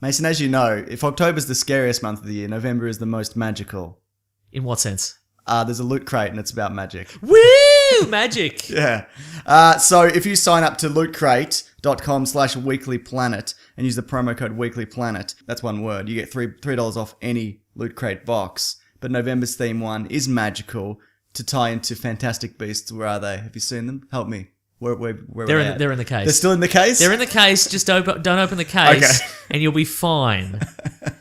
Mason, as you know, if October's the scariest month of the year, November is the most magical. In what sense? There's a loot crate and it's about magic. Woo! Magic! Yeah. So if you sign up to lootcrate.com/weeklyplanet and use the promo code weeklyplanet, that's one word, you get $3 off any Loot Crate box. But November's theme one is magical to tie into Fantastic Beasts. Where are they? Have you seen them? Help me. Where They're in the case. They're still in the case? They're in the case. Just don't open the case, Okay. and you'll be fine.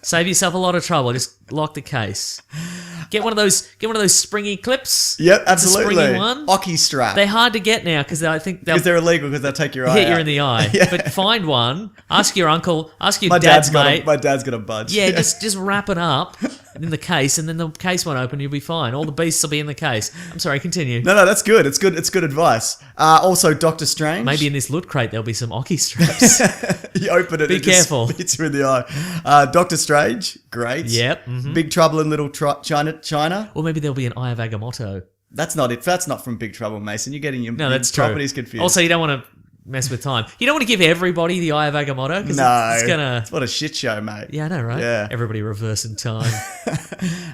Save yourself a lot of trouble. Just lock the case. Get one of those springy clips. Yep, It's a absolutely. springy one. Hockey strap. They're hard to get now because I think they'll Because they're illegal because they'll take your eye hit you out. in the eye. Yeah. But find one. Ask your uncle. Ask your My dad's mate. my dad's got a budge. Yeah, just wrap it up in the case, and then the case won't open. You'll be fine. All the beasts will be in the case. I'm sorry. Continue. No, that's good. It's good advice. Also, Doctor Strange. Maybe in this loot crate there'll be some hockey straps. You open it. Be it just careful. hits you in the eye. Doctor Strange. Great. Yep. Big Trouble in Little China. Or maybe there'll be an Eye of Agamotto. That's not it. That's not from Big Trouble, Mason. You're getting your No, that's true. properties confused. Also, you don't want to mess with time. You don't want to give everybody the Eye of Agamotto because no, it's gonna. what a shit show, mate. Yeah, I know, right? Yeah. Everybody reversing time.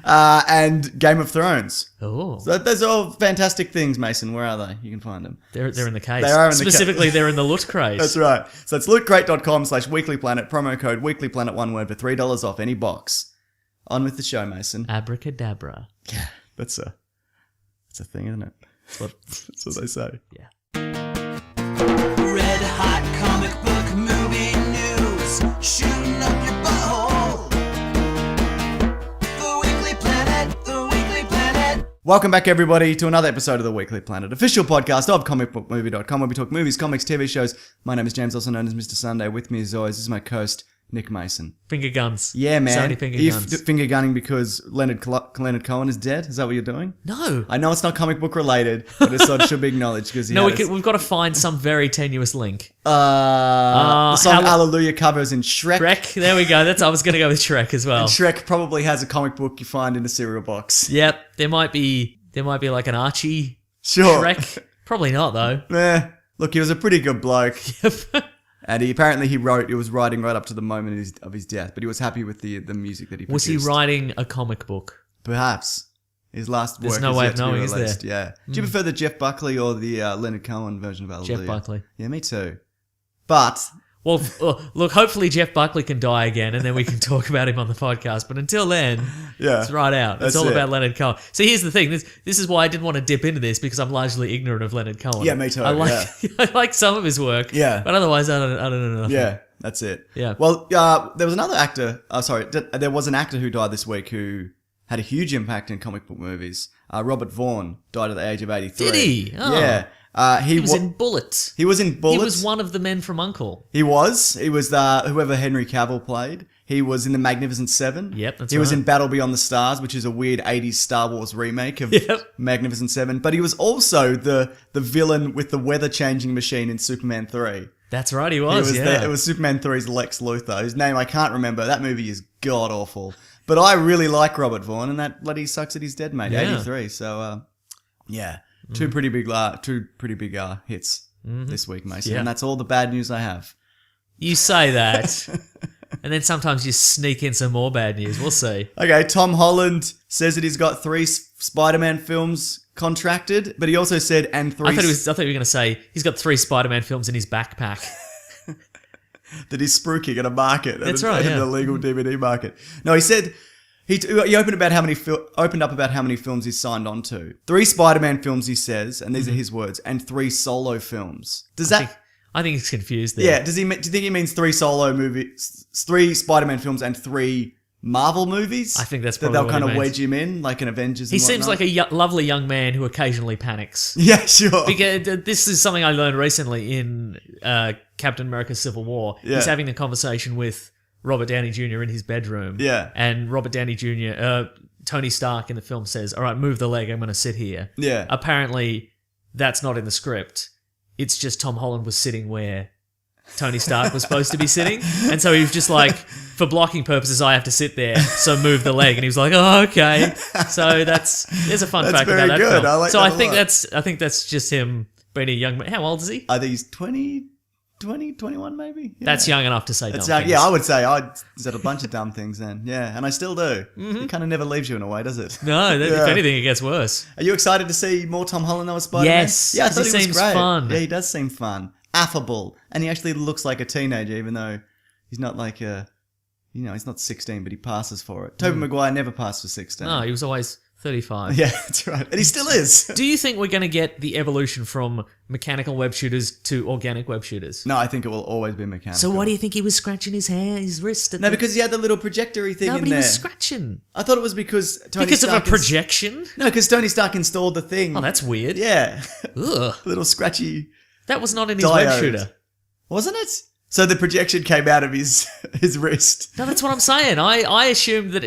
And Game of Thrones. Oh, So those are all fantastic things, Mason. Where are they? You can find them. they're in the case. They are in the Specifically, they're in the loot crate. That's right. So it's lootcrate.com/weeklyplanet, promo code weeklyplanet, one word, for $3 off any box. On with the show, Mason. Abracadabra. Yeah, that's a thing, isn't it? That's what they say. Yeah. Red hot comic book movie news, shooting up your butthole. The Weekly Planet, the Weekly Planet. Welcome back, everybody, to another episode of the Weekly Planet, official podcast of comicbookmovie.com, where we talk movies, comics, TV shows. My name is James, also known as Mr. Sunday. With me, as always, is my co-host, Nick Mason. Finger guns. Yeah, man. So many finger Are you guns. finger gunning because Leonard Cohen is dead? Is that what you're doing? No. I know it's not comic book related, but it sort of should be acknowledged because No, we've got to find some very tenuous link. the song Hallelujah covers in Shrek. Shrek. There we go. I was going to go with Shrek as well. And Shrek probably has a comic book you find in a cereal box. Yep. There might be like an Archie Sure. Shrek. Probably not though. Look, he was a pretty good bloke. Yep. And he was writing right up to the moment of his death, but he was happy with the music that he Was produced. he writing a comic book? Perhaps. His last work There's no is way yet of to be knowing, is there? released. Yeah. Do you prefer the Jeff Buckley or the Leonard Cohen version of Hallelujah? Jeff Buckley. Yeah, me too. But Well, look, hopefully Jeff Buckley can die again and then we can talk about him on the podcast. But until then, yeah, it's right out. That's It's all it. about Leonard Cohen. So here's the thing. This is why I didn't want to dip into this because I'm largely ignorant of Leonard Cohen. Yeah, me too, I like I like some of his work. Yeah. But otherwise, I don't know nothing. Yeah, that's it. Yeah. Well, there was another actor. There was an actor who died this week who had a huge impact in comic book movies. Robert Vaughn died at the age of 83. Did he? Oh. Yeah. He was in Bullets. He was in Bullets. He was one of the men from Uncle. He was whoever Henry Cavill played. He was in The Magnificent Seven. Yep, that's He was right. in Battle Beyond the Stars, which is a weird 80s Star Wars remake of Yep. Magnificent Seven. But he was also the villain with the weather changing machine in Superman 3. That's right, he It was. it was Superman 3's Lex Luthor, whose name I can't remember. That movie is god awful. But I really like Robert Vaughn, and that bloody sucks that he's dead, mate. Yeah. 83. So, yeah. Two pretty big hits this week, Mason. Yeah. And that's all the bad news I have. You say that, and then sometimes you sneak in some more bad news. We'll see. Okay, Tom Holland says that he's got 3 Spider-Man films contracted, but he also said, and 3... I thought you were going to say he's got 3 Spider-Man films in his backpack. that he's spruiking at a market. That's at right, an yeah. illegal DVD market. No, he said... He opened up about how many films he's signed on to. 3 Spider-Man films, he says, and these are his words, and 3 solo films. I think he's confused there. Yeah, do you think he means 3 solo movies, 3 Spider-Man films and 3 Marvel movies? I think that's that probably they'll what kind he of means. wedge him in, like an Avengers. He and seems whatnot. like a lovely young man who occasionally panics. Yeah, sure. Because this is something I learned recently in Captain America: Civil War. Yeah. He's having a conversation with Robert Downey Jr. in his bedroom. Yeah. And Robert Downey Jr., Tony Stark in the film says, "All right, move the leg. I'm going to sit here." Yeah. Apparently, that's not in the script. It's just Tom Holland was sitting where Tony Stark was supposed to be sitting. And so he was just like, for blocking purposes, I have to sit there, so move the leg. And he was like, oh, okay. So there's a fun That's fact very about that good. film. I like so that I a think lot. that's just him being a young man. How old is he? I think he's 20... 20, 21 maybe? Yeah. That's young enough to say That's dumb young. things. Yeah, I would say I said a bunch of dumb things then. Yeah, and I still do. It kind of never leaves you in a way, does it? No, Yeah. if anything, it gets worse. Are you excited to see more Tom Holland though as Spider-Man? Yes, Yeah, I 'cause thought he he was seems great. fun. Yeah, he does seem fun. Affable. And he actually looks like a teenager, even though he's not like a... he's not 16, but he passes for it. Tobey Maguire never passed for 16. No, he was always 35. Yeah, that's right. And he still is. Do you think we're going to get the evolution from mechanical web shooters to organic web shooters? No, I think it will always be mechanical. So why do you think he was scratching his wrist? At No, because he had the little projectory thing no, in but he there. was scratching I thought it was because Tony because of a Stark projection. No, because Tony Stark installed the thing. Oh, that's weird. Yeah. Ugh, Little scratchy... that was not in his web Diode. shooter. Wasn't it? So the projection came out of his wrist. No, that's what I'm saying. I assumed that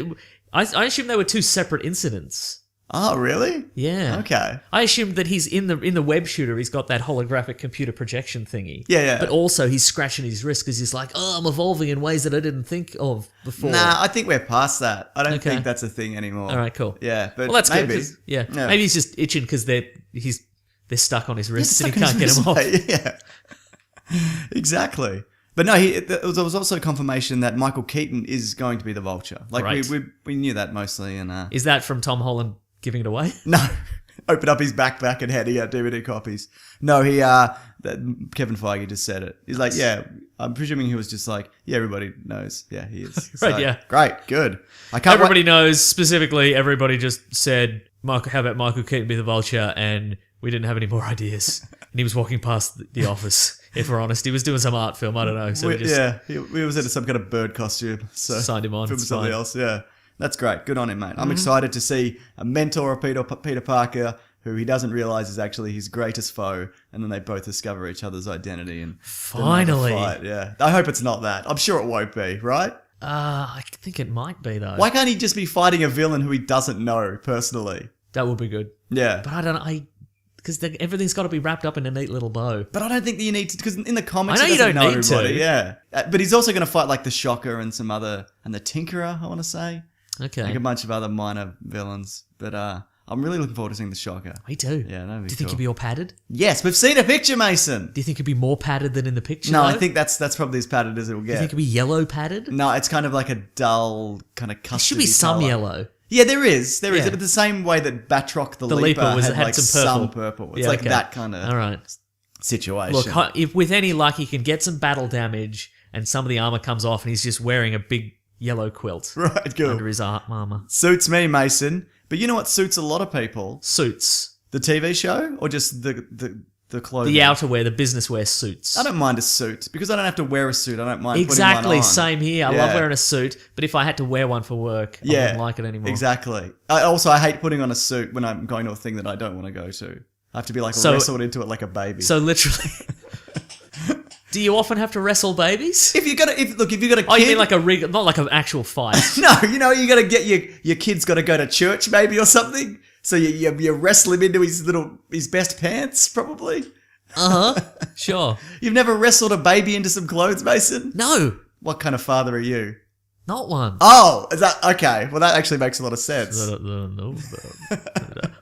I assumed they were two separate incidents. Oh, really? Yeah. Okay. I assumed that he's in the web shooter. He's got that holographic computer projection thingy. Yeah, yeah. But also he's scratching his wrist because he's like, oh, I'm evolving in ways that I didn't think of before. Nah, I think we're past that. I don't Okay. think that's a thing anymore. All right, cool. Yeah, but Well, that's maybe. good. 'Cause- Yeah. Maybe he's just itching because they're stuck on his wrists and he Stuck in can't get his him off. wrist, mate. Yeah. Exactly. But no, there was also confirmation that Michael Keaton is going to be the Vulture. Like Right. we knew that mostly, and Is that from Tom Holland giving it away? no, open up his backpack and handing out DVD copies. No, Kevin Feige just said it. He's like, yeah, I'm presuming he was just like, yeah, everybody knows, yeah, he is. Right, yeah. great, good. I can't. Everybody knows, specifically, everybody just said, how about Michael Keaton be the Vulture? And we didn't have any more ideas. And he was walking past the office, if we're honest. He was doing some art film, I don't know. So we just we was in some kind of bird costume, so signed him on. Film It's somebody fine. else, yeah. That's great. Good on him, mate. I'm excited to see a mentor of Peter Parker who he doesn't realize is actually his greatest foe, and then they both discover each other's identity and then have a Finally. fight. Yeah, I hope it's not that. I'm sure it won't be, right? I think it might be, though. Why can't he just be fighting a villain who he doesn't know personally? That would be good. Yeah. But I don't know. Because everything's got to be wrapped up in a neat little bow. But I don't think that you need to, because in the comics, I know he you doesn't don't know need to. everybody. Yeah. But he's also going to fight like the Shocker and and the Tinkerer, I want to say. Okay. Like a bunch of other minor villains. But I'm really looking forward to seeing the Shocker. Me too. Yeah, that'd be Do you think cool. he'd be all padded? Yes, we've seen a picture, Mason. Do you think it'd be more padded than in the picture? No, I though? think that's probably as padded as it will Do you get. think it'd be yellow padded? No, it's kind of like a dull, kind of custard. There should be some yellow. Yeah, there is. There is. Yeah. But the same way that Batroc the Leaper Leaper had like some purple. purple. It's Yeah, like okay. that kind of All right. situation. Look, if with any luck, he can get some battle damage and some of the armor comes off and he's just wearing a big yellow quilt right, cool. under his armor. Suits me, Mason. But you know what suits a lot of people? Suits. The TV show or just the clothing? The outerwear, the business wear suits. I don't mind a suit because I don't have to wear a suit. I don't mind Exactly, putting one on. same here. I Yeah. love wearing a suit, but if I had to wear one for work, I wouldn't like it anymore. Exactly. I hate putting on a suit when I'm going to a thing that I don't want to go to. I have to be like So- wrestled into it like a baby. So literally, do you often have to wrestle babies? if you got a kid, Oh, you mean like not like an actual fight? no, you got to get your kid's got to go to church maybe or something. So you wrestle him into his best pants probably. Sure. You've never wrestled a baby into some clothes, Mason? No, What kind of father are you? not one. Oh, is that okay? Well, that actually makes a lot of sense. No. What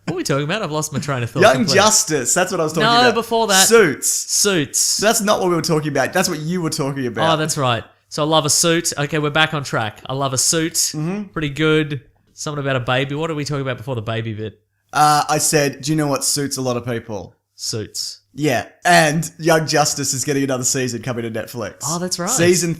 are we talking about? I've lost my train of thought. Young completely. Justice. That's what I was talking No, about. before that. Suits. Suits. That's not what we were talking about. That's what you were talking about. Oh, that's right. So I love a suit. Okay, we're back on track. I love a suit. Mm-hmm. Pretty good. Something about a baby. What are we talking about before the baby bit? I said, do you know what suits a lot of people? Suits. Yeah, and Young Justice is getting another season coming to Netflix. Oh, that's right. Season 3.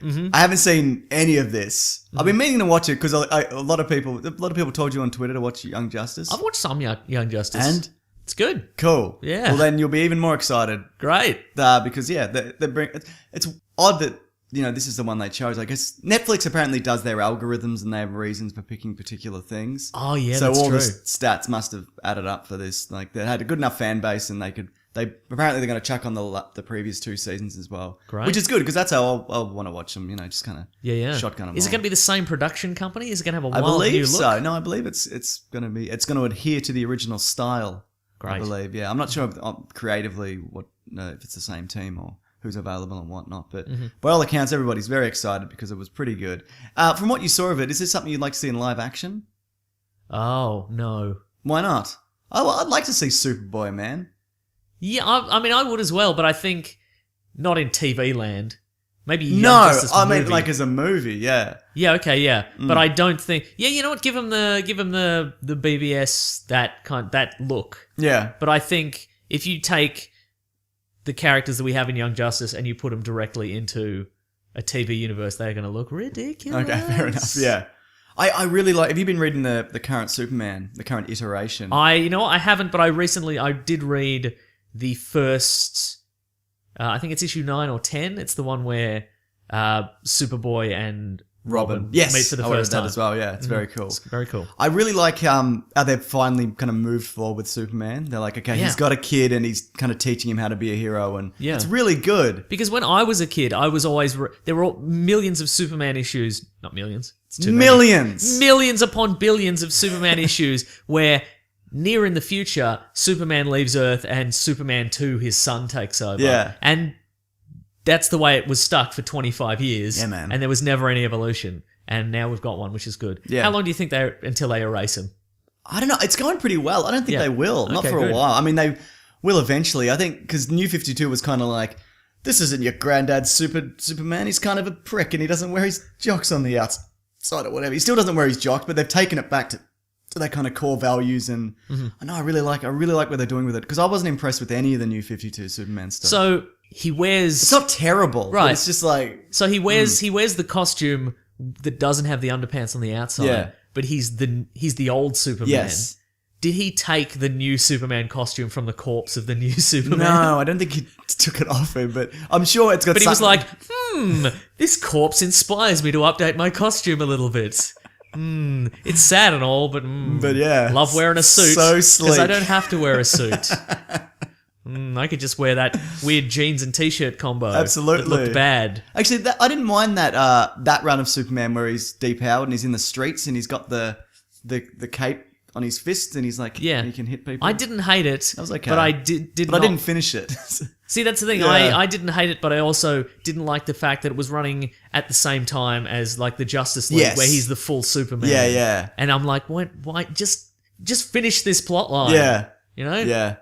Mm-hmm. I haven't seen any of this. I've been meaning to watch it because a lot of people told you on Twitter to watch Young Justice. I've watched some Young Justice. And? It's good. Cool. Yeah. Well, then you'll be even more excited Great. because they bring. It's odd that this is the one they chose. I guess Netflix apparently does their algorithms and they have reasons for picking particular things. Oh, yeah, so that's all true. the stats must have added up for this. Like they had a good enough fan base and apparently they're going to chuck on the previous 2 seasons as well. Great. Which is good because that's how I'll want to watch them. Just kind of shotgun them. Is it on. going to be the same production company? Is it going to have a I wild new believe look? so. No, I believe it's going to adhere to the original style. I Great. believe. Yeah, I'm not sure creatively if it's the same team or who's available and whatnot. But by all accounts, everybody's very excited because it was pretty good. From what you saw of it, is this something you'd like to see in live action? Oh, no. Why not? I'd like to see Superboy, man. Yeah, I mean, I would as well, but I think not in TV land. Maybe Young No, Justice I mean movie. like as a movie, yeah. Yeah, okay, yeah. But I don't think. Yeah, you know what? Give him the BBS that look. Yeah. But I think if you take the characters that we have in Young Justice and you put them directly into a TV universe, they're going to look ridiculous. Okay, fair enough. Yeah. I really like. Have you been reading the current Superman, the current iteration? You know what? I haven't, but I did read the first. I think it's issue 9 or 10. It's the one where Superboy and Robin Yes, meet for the I read first that time. as well. Yeah, it's very cool. It's very cool. I really like how they've finally kind of moved forward with Superman. They're like, okay, Yeah. he's got a kid and he's kind of teaching him how to be a hero, and Yeah. it's really good. Because when I was a kid, I was always there were millions of Superman issues. Not millions. It's too many. Millions. Millions upon billions of Superman issues where near in the future, Superman leaves Earth and Superman 2, his son, takes over. Yeah. And that's the way it was stuck for 25 years. Yeah, man. And there was never any evolution. And now we've got one, which is good. Yeah. How long do you think until they erase him? I don't know. It's going pretty well. I don't think Yeah. they will. Not Okay, for a good. while. I mean, they will eventually. I think because New 52 was kind of like, this isn't your granddad's Superman. He's kind of a prick and he doesn't wear his jocks on the outside or whatever. He still doesn't wear his jocks, but they've taken it back to their kind of core values. And I know I really like what they're doing with it because I wasn't impressed with any of the New 52 Superman stuff. So he wears... It's not terrible. Right. But it's just like... So he wears the costume that doesn't have the underpants on the outside. Yeah. But he's the old Superman. Yes. Did he take the new Superman costume from the corpse of the new Superman? No, I don't think he took it off him, but I'm sure it's got But he was something- like, this corpse inspires me to update my costume a little bit. It's sad and all, but yeah. love wearing a suit. So Because I sleek. don't have to wear a suit. I could just wear that weird jeans and t-shirt combo. Absolutely. That looked bad. Actually, I didn't mind that that run of Superman where he's depowered and he's in the streets and he's got the cape on his fists and he's like, Yeah. he can hit people. I didn't hate it. That was okay. But I did but not. I didn't finish it. See, that's the thing. Yeah. I didn't hate it, but I also didn't like the fact that it was running at the same time as like the Justice League, Yes. where he's the full Superman. Yeah, yeah. And I'm like, why just finish this plot line? Yeah. You know? Yeah.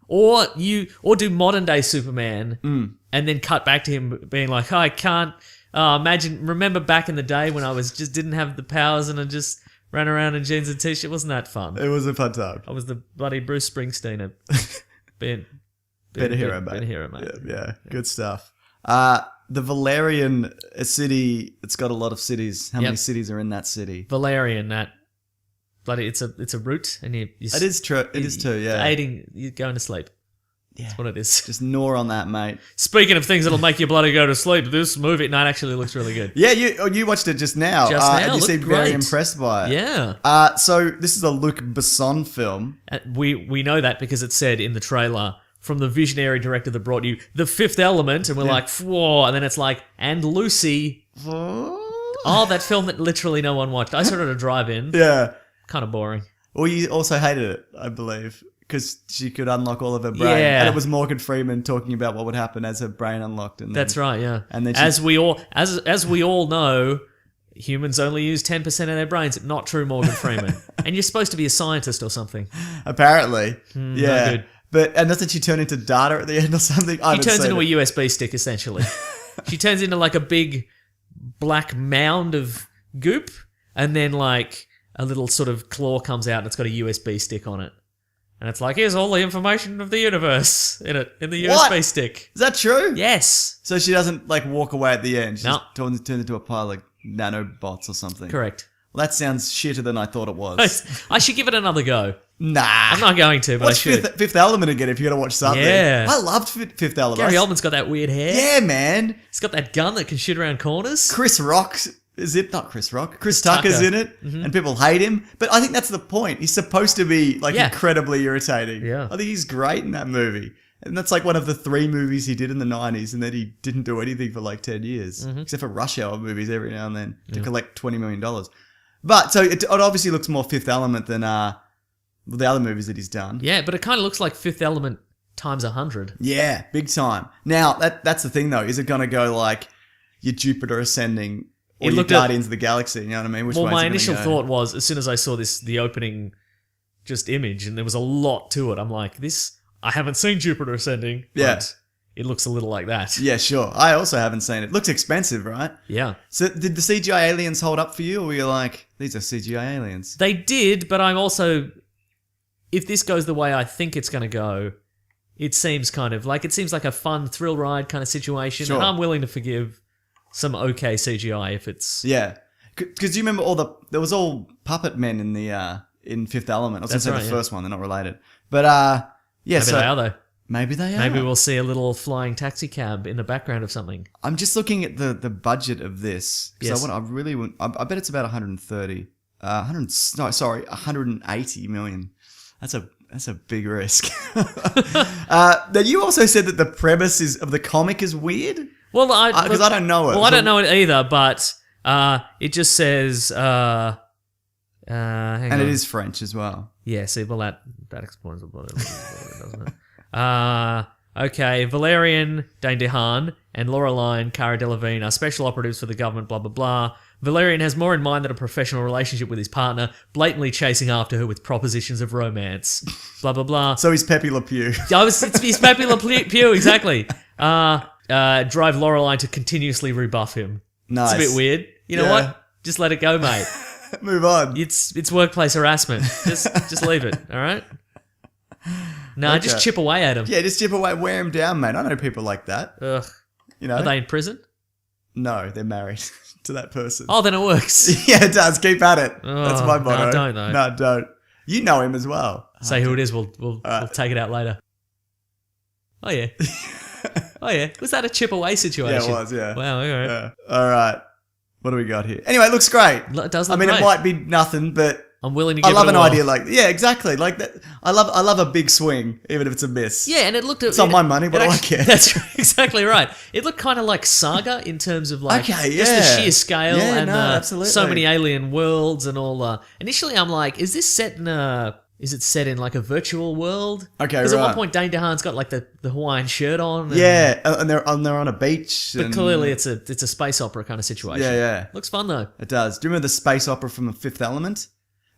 Or do modern day Superman and then cut back to him being like, I can't remember back in the day when I just didn't have the powers and I just ran around in jeans and t-shirt. Wasn't that fun? It was a fun time. I was the bloody Bruce Springsteen of being Better hero, mate. Better hero, mate. Yeah. Good stuff. The Valerian city, it's got a lot of cities. How many Yep. cities are in that city? Valerian, that bloody it's a root, and you It is true. It is too, yeah. aiding you going to sleep. Yeah. That's what it is. Just gnaw on that, mate. Speaking of things that'll make you bloody go to sleep, this movie, no, it actually looks really good. Yeah, you watched it just now. Just now, and you looked seemed very great. impressed by it. Yeah, So this is a Luc Besson film. we know that because it said in the trailer from the visionary director that brought you The Fifth Element, and we're like, whoa, and then it's like, and Lucy. Oh, that film that literally no one watched. I saw it at a drive-in. Yeah. Kind of boring. Well, you also hated it, I believe, because she could unlock all of her brain. Yeah. And it was Morgan Freeman talking about what would happen as her brain unlocked. And That's right, yeah. And then she- as we all know, humans only use 10% of their brains. Not true, Morgan Freeman. And you're supposed to be a scientist or something. Apparently. Yeah. good. And doesn't she turn into data at the end or something? She turns into a USB stick, essentially. She turns into like a big black mound of goop, and then like a little sort of claw comes out and it's got a USB stick on it. And it's like, here's all the information of the universe in the What? USB stick. Is that true? Yes. So she doesn't like walk away at the end. She No. just turns into a pile of nanobots or something. Correct. Well, that sounds shitter than I thought it was. I should give it another go. Nah. I'm not going to, but Watch I should. Fifth Element again if you're going to watch something. Yeah. I loved Fifth Element. Gary Oldman's got that weird hair. Yeah, man. He's got that gun that can shoot around corners. Chris Rock is it? Not Chris Rock. Chris Tucker's Tucker. in it, and people hate him. But I think that's the point. He's supposed to be like Yeah. incredibly irritating. Yeah. I think he's great in that movie. And that's like one of the 3 movies he did in the 90s, and then he didn't do anything for like 10 years, except for Rush Hour movies every now and then to collect $20 million. But so it obviously looks more Fifth Element than the other movies that he's done. Yeah, but it kind of looks like Fifth Element times 100. Yeah, big time. Now that's the thing though. Is it going to go like your Jupiter Ascending or It your looked at- Guardians of the Galaxy? You know what I mean? Which Well, way is my it gonna initial go? thought was, as soon as I saw the opening just image, and there was a lot to it, I'm like, I haven't seen Jupiter Ascending. Yeah. But it looks a little like that. Yeah, sure. I also haven't seen it. Looks expensive, right? Yeah. So did the CGI aliens hold up for you, or were you like, these are CGI aliens? They did, but I'm also, if this goes the way I think it's going to go, it seems like a fun thrill ride kind of situation, Sure. and I'm willing to forgive some okay CGI if it's. Yeah. Because you remember there was all puppet men in the in Fifth Element. I was going That's to say right, the yeah. first one. They're not related. But yeah, Maybe so they are though. maybe they are. Maybe we'll see a little flying taxi cab in the background of something. I'm just looking at the budget of this. Yes. I bet it's about 130. 180 million. That's a big risk. Now you also said that the premise of the comic is weird. Well, Because I don't know it. Well, I don't know it either, but it just says. Hang And on. it is French as well. Yeah, see, well, that explains a lot, doesn't it? Okay, Valerian, Dane DeHaan, and Laureline, Cara Delevingne are special operatives for the government, blah, blah, blah. Valerian has more in mind than a professional relationship with his partner, blatantly chasing after her with propositions of romance. Blah, blah, blah. So he's Pepe Le Pew. It's Pepe Le Pew, exactly. Drive Laureline to continuously rebuff him. Nice. It's a bit weird. You know Yeah. what? Just let it go, mate. Move on. It's workplace harassment. Just leave it, all right? No, Okay. just chip away at him. Yeah, just chip away, wear him down, mate. I know people like that. Ugh. You know? Are they in prison? No, they're married to that person. Oh, then it works. Yeah, it does. Keep at it. That's my no, motto. don't, though. No, don't. You know him as well. Say who it is. We'll take it out later. Oh yeah. Oh yeah. Was that a chip away Yeah, situation? it was, yeah. Wow. All right. Yeah. All right. What do we got here? Anyway, it looks great. It does I look mean, great. it might be nothing, but I'm willing to I give love it an a whirl. idea like yeah, exactly. Like that. I love a big swing, even if it's a miss. Yeah, and it looked. It's not my money, but I care. That's exactly right. It looked kind of like Saga in terms of like Okay, just the yeah. sheer scale Yeah, and no, absolutely. so many alien worlds and all. Initially, I'm like, is this set in a? Is it set in like a virtual world? Okay, Because at one right. point Dane DeHaan's got like the Hawaiian shirt on. And, Yeah, and they're on a beach. but and- clearly it's a space opera kind of situation. Yeah, yeah. Looks fun though. It does. Do you remember the space opera from The Fifth Element?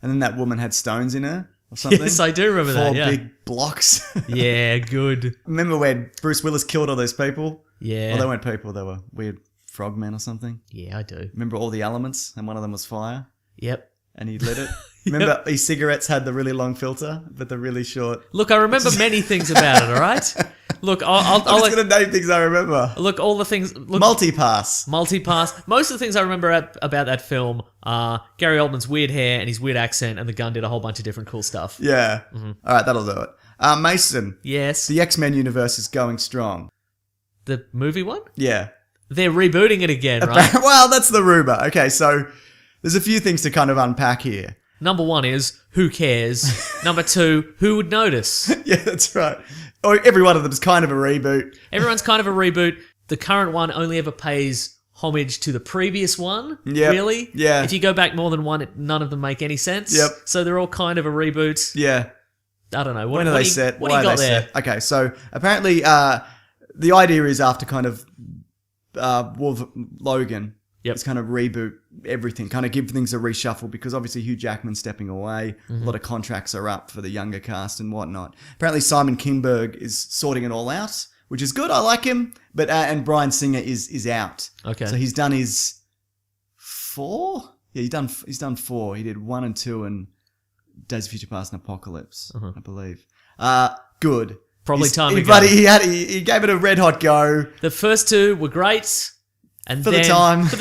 And then that woman had stones in her or something? Yes, I do remember Four that. Yeah. big blocks. Yeah, good. Remember when Bruce Willis killed all those people? Yeah. Well, they weren't people. They were weird frogmen or something. Yeah, I do. Remember all the elements? And one of them was fire. Yep. And he lit it. Remember his cigarettes had the really long filter, but the really short. Look, I remember many things about it. All right. Look, I'm just going to name things I remember. look all the things. Look, Multipass. Multipass. Most of the things I remember about that film are Gary Oldman's weird hair and his weird accent, and the gun did a whole bunch of different cool stuff. Yeah. Mm-hmm. All right, that'll do it. Mason, Yes. the X-Men universe is going strong. The movie one? Yeah. They're rebooting it again, right? Well, that's the rumor. Okay, so there's a few things to kind of unpack here. Number one is, who cares? Number two, who would notice? Yeah, that's right. Or every one of them is kind of a reboot. Everyone's kind of a reboot. The current one only ever pays homage to the previous one. Yep. Really? Yeah. If you go back more than one, none of them make any sense. Yep. So they're all kind of a reboot. Yeah. I don't know. When are they set? What do you Why got are they there? set? Okay, so apparently the idea is after kind of Logan, Yep. it's kind of reboot everything, kind of give things a reshuffle because obviously Hugh Jackman's stepping away. Mm-hmm. A lot of contracts are up for the younger cast and whatnot. Apparently Simon Kinberg is sorting it all out, which is good. I like him. But and Bryan Singer is out. Okay. So he's done his 4? Yeah, he's done 4. He did 1 and 2 and Days of Future Past and Apocalypse, I believe. Good. Probably He's- time he, to but go. he gave it a red hot go. The first two were great, and For the then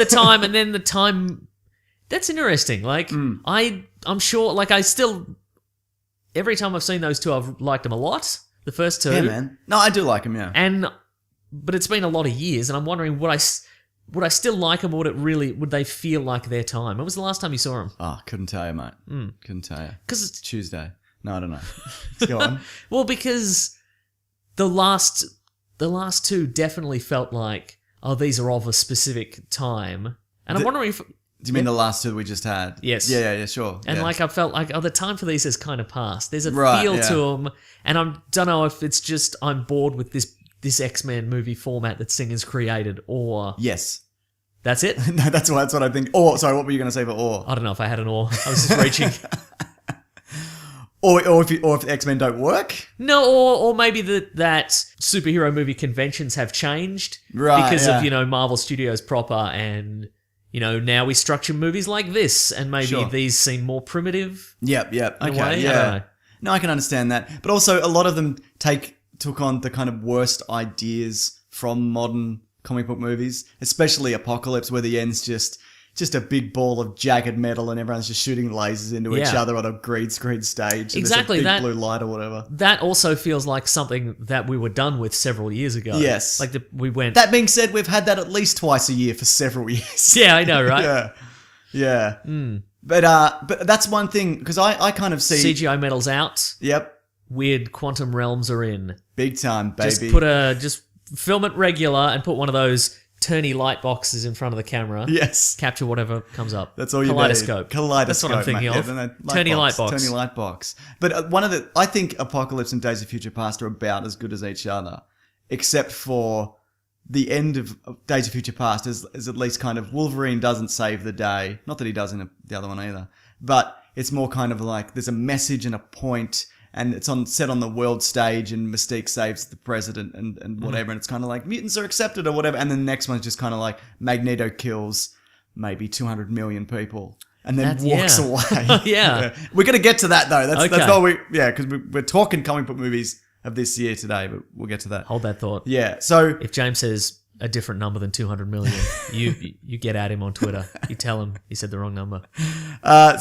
time. and then the time. That's interesting. Like Mm. I'm sure. Like I still, every time I've seen those two, I've liked them a lot. The first two, Yeah, man. No, I do like him. Yeah. but it's been a lot of years, and I'm wondering would I still like them, or would they feel like their time? When was the last time you saw them? Oh, couldn't tell you, mate. Couldn't tell you. Because Tuesday. No, I don't know. Let's go on. well, because the last two definitely felt like, oh, these are of a specific time, and I'm wondering if. Do you mean the last 2 we just had? Yes. Yeah, sure. And yeah. like I felt like, oh, the time for these has kind of passed. There's a Right, feel yeah. to them, and I don't know if it's just I'm bored with this X-Men movie format that Singer's created, or Yes. that's it. No, that's what I think. Or, sorry, what were you going to say for or? I don't know if I had an or. I was just reaching. Or if the X-Men don't work. No, or maybe that superhero movie conventions have changed Right, because yeah. of Marvel Studios proper, and now we structure movies like this, and maybe Sure. these seem more primitive. Yep. in a Okay. way. I Yeah. don't know. No, I can understand that. But also, a lot of them took on the kind of worst ideas from modern comic book movies, especially Apocalypse, where the end's just a big ball of jagged metal and everyone's just shooting lasers into each Yeah. other on a green screen stage. And Exactly, there's a that- big blue light or whatever. That also feels like something that we were done with several years ago. Yes. Like we went. That being said, we've had that at least twice a year for several years. yeah, I know, right? Yeah. But that's one thing, because I kind of see... CGI metal's out. Yep. Weird quantum realms are in. Big time, baby. Just film it regular and put one of those turny light boxes in front of the camera. Yes. Capture whatever comes up. That's all you Kaleidoscope. need. Kaleidoscope. That's what I'm thinking mate. of. Yeah, no, Turny light box. Turny light box. But I think Apocalypse and Days of Future Past are about as good as each other, except for the end of Days of Future Past is at least kind of Wolverine doesn't save the day. Not that he does in the other one either, but it's more kind of like there's a message and a point, and it's set on the world stage, and Mystique saves the president and whatever, and it's kind of like mutants are accepted or whatever, and then the next one's just kind of like Magneto kills maybe 200 million people and then walks away. Yeah. We're going to get to that though. That's Okay. all because we're talking comic book movies of this year today, but we'll get to that. Hold that thought. Yeah. So If James says a different number than 200 million, you get at him on Twitter. You tell him he said the wrong number.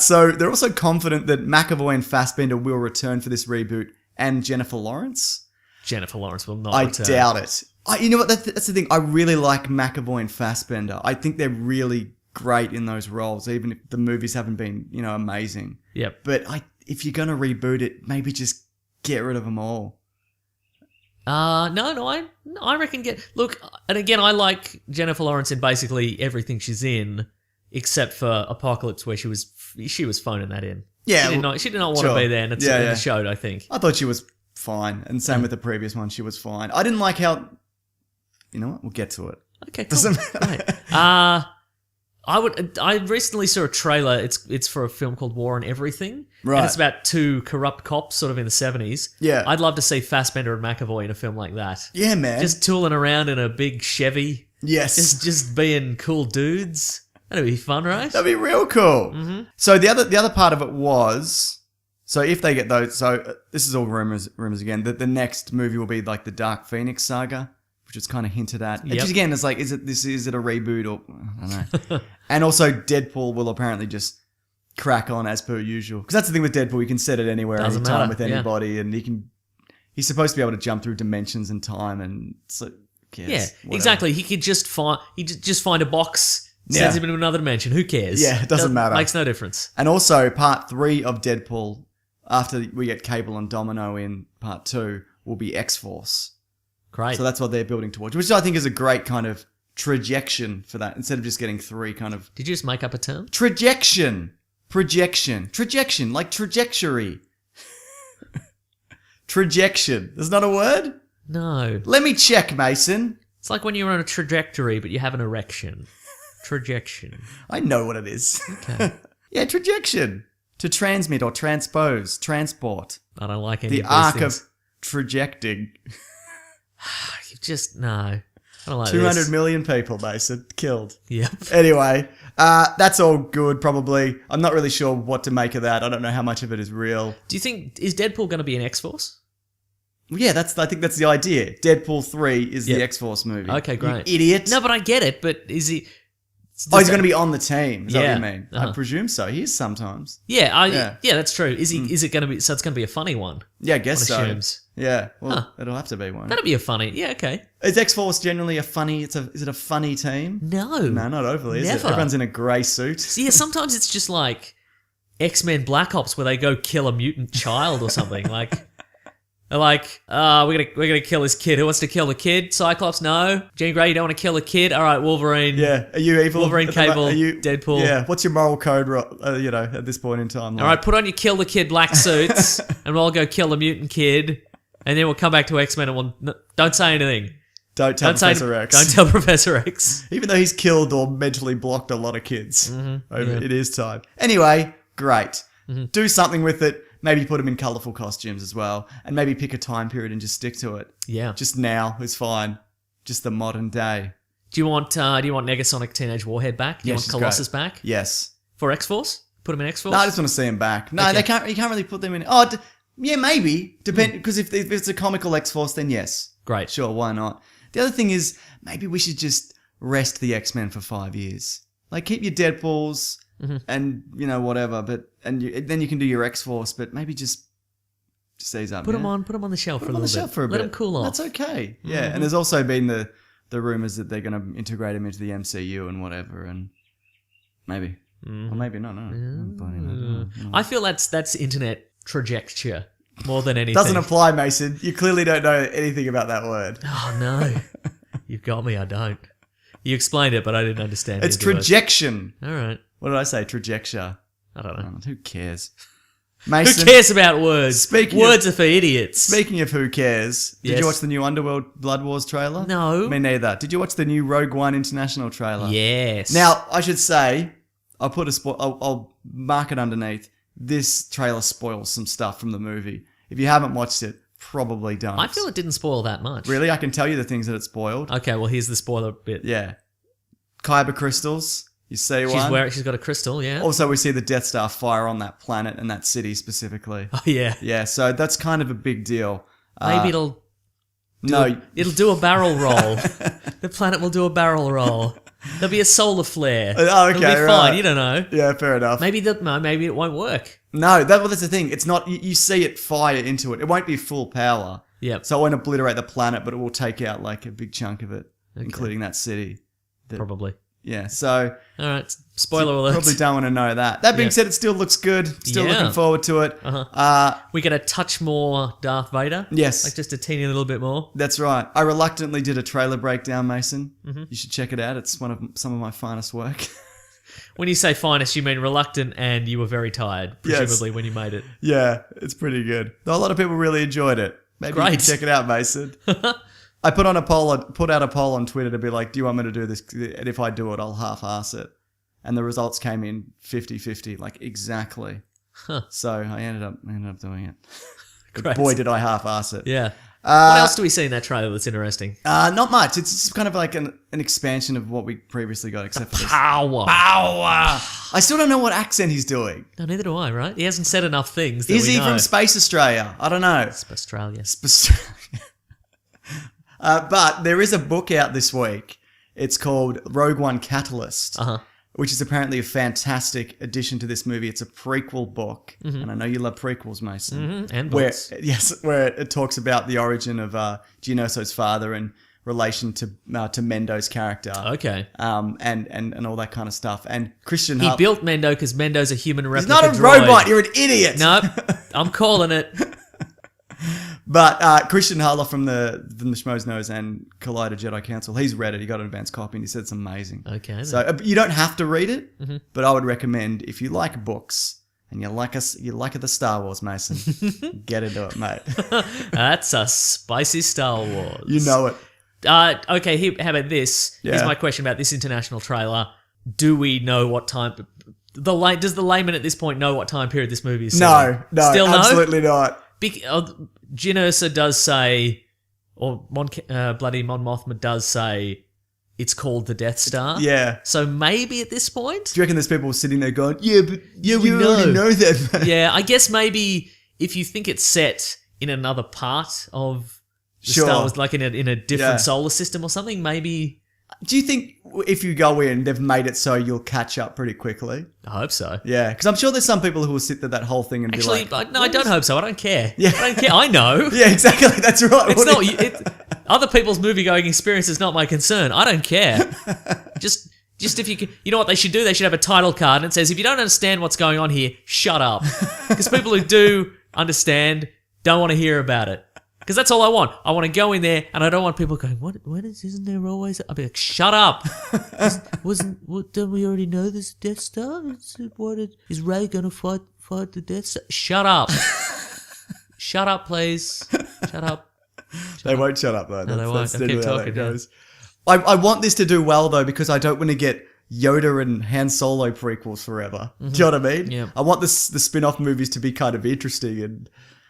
so they're also confident that McAvoy and Fassbender will return for this reboot, and Jennifer Lawrence. Jennifer Lawrence will not I return. doubt it. You know what? That's the thing. I really like McAvoy and Fassbender. I think they're really great in those roles, even if the movies haven't been, amazing. Yep. But if you're gonna reboot it, maybe just get rid of them all. No, I reckon look, and again, I like Jennifer Lawrence in basically everything she's in, except for Apocalypse, where she was phoning that in. Yeah, she did not want sure. to be there, and it's Yeah, in yeah. the show, I think. I thought she was fine, and same with the previous one. She was fine. I didn't like how. You know what? We'll get to it. Okay, cool. Doesn't Right. I recently saw a trailer. It's for a film called War on Everything. Right. And it's about two corrupt cops sort of in the 70s. Yeah. I'd love to see Fassbender and McAvoy in a film like that. Yeah, man. Just tooling around in a big Chevy. yes. Just being cool dudes. That'd be fun, right? That'd be real cool. Mm-hmm. So the other part of it was, so if they get those, this is all rumors again, that the next movie will be like the Dark Phoenix saga, which is kind of hinted at. Yep. Which again is like, is it a reboot or I don't know. And also Deadpool will apparently just crack on as per usual, because that's the thing with Deadpool, you can set it anywhere, Doesn't anytime matter, with yeah. anybody, and he's supposed to be able to jump through dimensions and time, and so Yeah, exactly. He could just find a box, sends Yeah. him into another dimension. Who cares? Yeah, it doesn't matter. Makes no difference. And also, part 3 of Deadpool, after we get Cable and Domino in part 2, will be X-Force. Great. So that's what they're building towards, which I think is a great kind of projection for that, instead of just getting 3 kind of... Did you just make up a term? Projection, like trajectory. Trajection. There's not a word? No. Let me check, Mason. It's like when you're on a trajectory, but you have an erection. Trajection. I know what it is. Okay. Yeah, trajection. To transmit or transpose, transport. I don't like any The of these arc things. of trajecting. You just no. I don't like 200 this. million people, Mason, killed. Yep. Anyway, that's all good, probably. I'm not really sure what to make of that. I don't know how much of it is real. Do you think is Deadpool going to be an X-Force? Yeah, I think that's the idea. Deadpool 3 is Yep. the X-Force movie. Okay, great. You idiot. No, but I get it. But is he? Oh, he's going to be on the team. Is that Yeah. what you mean? I Uh-huh. presume so. He is sometimes. Yeah. Yeah. Yeah, that's true. Is he? Is it going to be? So it's going to be a funny one. Yeah, I guess One so. assumes. Yeah, well, Huh. it'll have to be one. That'd be a funny. Yeah. Okay. Is X-Force generally a funny? Is it a funny team? No. No, not overly. Is it? Never. Everyone's in a grey suit. So, yeah. Sometimes it's just like X-Men Black Ops, where they go kill a mutant child or something. Like. They're like, we're gonna kill this kid. Who wants to kill the kid? Cyclops, no. Jean Grey, you don't want to kill a kid? All right, Wolverine. Yeah, are you evil? Wolverine, Cable, Are you, Deadpool. Yeah, what's your moral code? At this point in time. All right, put on your kill the kid black suits, and we'll all go kill the mutant kid, and then we'll come back to X-Men and don't say anything. Don't tell Don't say. Professor X. Don't tell Professor X. Even though he's killed or mentally blocked a lot of kids. Mm-hmm. It is time. Anyway, great. Mm-hmm. Do something with it. maybe put them in colourful costumes as well, and maybe pick a time period and just stick to it. Yeah. Just now is fine. Just the modern day. Do you want Negasonic Teenage Warhead back? Do you Yeah, want she's Colossus great. back Yes. for X-Force? Put him in X-Force. No, I just want to see him back. No, Okay. they can't. You can't really put them in. Oh, yeah, maybe. Because if it's a comical X-Force, then yes. Great. Sure, why not? The other thing is, maybe we should just rest the X-Men for 5 years. Like, keep your Deadpools and, whatever, but then you can do your X-Force, but maybe just ease up. Put them on the shelf for a on little the shelf bit. for a bit. Let them cool off. That's okay. Yeah, and there's also been the rumors that they're going to integrate him into the MCU and whatever, and maybe. Or maybe not, no. I feel that's internet trajectory more than anything. Doesn't apply, Mason. You clearly don't know anything about that word. Oh no, you've got me. I don't. You explained it, but I didn't understand. It's either word. trajection. All right. What did I say? Trajecture. I don't know. Oh, who cares? Who Mason, cares about words? Speaking Words are for idiots. Speaking of who cares, did Yes. you watch the new Underworld Blood Wars trailer? No. Me neither. Did you watch the new Rogue One International trailer? Yes. Now, I should say, I'll put I'll mark it underneath. This trailer spoils some stuff from the movie. If you haven't watched it, probably don't. I feel it didn't spoil that much. Really, I can tell you the things that it spoiled. Okay. Well, here's the spoiler bit. Yeah. Kyber crystals. You see one. She's got a crystal. Yeah. Also, we see the Death Star fire on that planet and that city specifically. Oh yeah. Yeah, so that's kind of a big deal. Maybe it'll do a barrel roll. The planet will do a barrel roll. There'll be a solar flare. Oh, okay, It'll be right. fine. You don't know. Yeah, fair enough. Maybe it won't work. No, that's the thing. It's not. You see it fire into it. It won't be full power. Yep. So it won't obliterate the planet, but it will take out like a big chunk of it, including that city. Probably. Yeah. So All right. Spoiler alert. probably don't want to know that. That being Yeah. said, it still looks good. Still Yeah. looking forward to it. We get a touch more Darth Vader. Yes. Like just a teeny little bit more. That's right. I reluctantly did a trailer breakdown, Mason. Mm-hmm. You should check it out. It's some of my finest work. When you say finest, you mean reluctant and you were very tired, Yes. presumably, when you made it. Yeah, it's pretty good. A lot of people really enjoyed it. Maybe you Great. can check it out, Mason. I put out a poll on Twitter to be like, do you want me to do this? And if I do it, I'll half-ass it. And the results came in 50-50, like exactly. So I ended up doing it. But Great. boy, did I half-ass it. Yeah. What else do we see in that trailer that's interesting? Not much. It's just kind of like an expansion of what we previously got, except for this. Power. I still don't know what accent he's doing. No, neither do I, right? He hasn't said enough things that Is we he know. from Space Australia? I don't know. It's Australia. But there is a book out this week. It's called Rogue One Catalyst, which is apparently a fantastic addition to this movie. It's a prequel book, and I know you love prequels, Mason. And Where books. where it talks about the origin of Geonoso's father in relation to Mendo's character. Okay. And all that kind of stuff. And Christian He Hull. built Mendo because Mendo's a human replica He's not a droid. robot. You're an idiot. Nope. I'm calling it. But Christian Haller from the Schmoes Knows and Collider Jedi Council, he's read it. He got an advanced copy and he said it's amazing. Okay, then. So you don't have to read it, but I would recommend if you like books and you like the Star Wars, Mason, get into it, mate. That's a spicy Star Wars. You know it. Okay, how about this? Here's Yeah. my question about this international trailer. Do we know what time... Does the layman at this point know what time period this movie is set in? No, Still no? absolutely not. Jyn Erso does say, or bloody Mon Mothma does say, it's called the Death Star. Yeah. So maybe at this point? Do you reckon there's people sitting there going, yeah, but we you already know that, mate. Yeah, I guess maybe if you think it's set in another part of the Sure. Star Wars, like in a different Yeah. solar system or something, maybe... Do you think if you go in, they've made it so you'll catch up pretty quickly? I hope so. Yeah, because I'm sure there's some people who will sit there that whole thing and Actually, be like, I don't hope so. I don't care. Yeah. I don't care. I know. yeah, exactly. That's right. It's not... other people's movie-going experience is not my concern. I don't care. Just if you can... You know what they should do? They should have a title card and it says, if you don't understand what's going on here, shut up. Because people who do understand don't want to hear about it. Because that's all I want. I want to go in there, and I don't want people going, isn't there always... I'll be like, shut up. Don't we already know this Death Star? Is Rey going to fight the Death Star? Shut up. Shut up, please. Shut up. They won't shut up though. they won't. They'll keep generally how talking, that yeah. goes. I want this to do well though because I don't want to get Yoda and Han Solo prequels forever. Do you know what I mean? Yeah. I want the spin-off movies to be kind of interesting,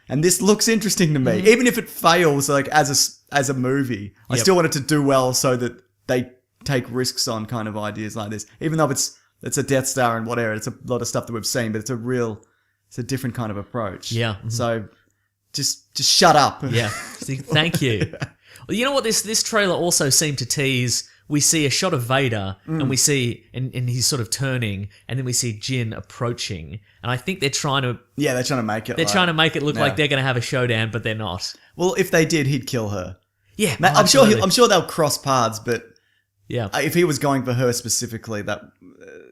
and this looks interesting to me. Even if it fails, like as a movie, I Yep. still want it to do well so that they take risks on kind of ideas like this. Even though it's a Death Star and whatever, it's a lot of stuff that we've seen, but it's a different kind of approach. Yeah. So just shut up. Yeah. See, thank you. Well, you know what this trailer also seemed to tease? We see a shot of Vader, and we see, and he's sort of turning, and then we see Jin approaching. And I think they're trying to make it. trying to make it look Yeah. like they're going to have a showdown, but they're not. Well, if they did, he'd kill her. Yeah, I'm sure they'll cross paths, but Yeah, if he was going for her specifically, that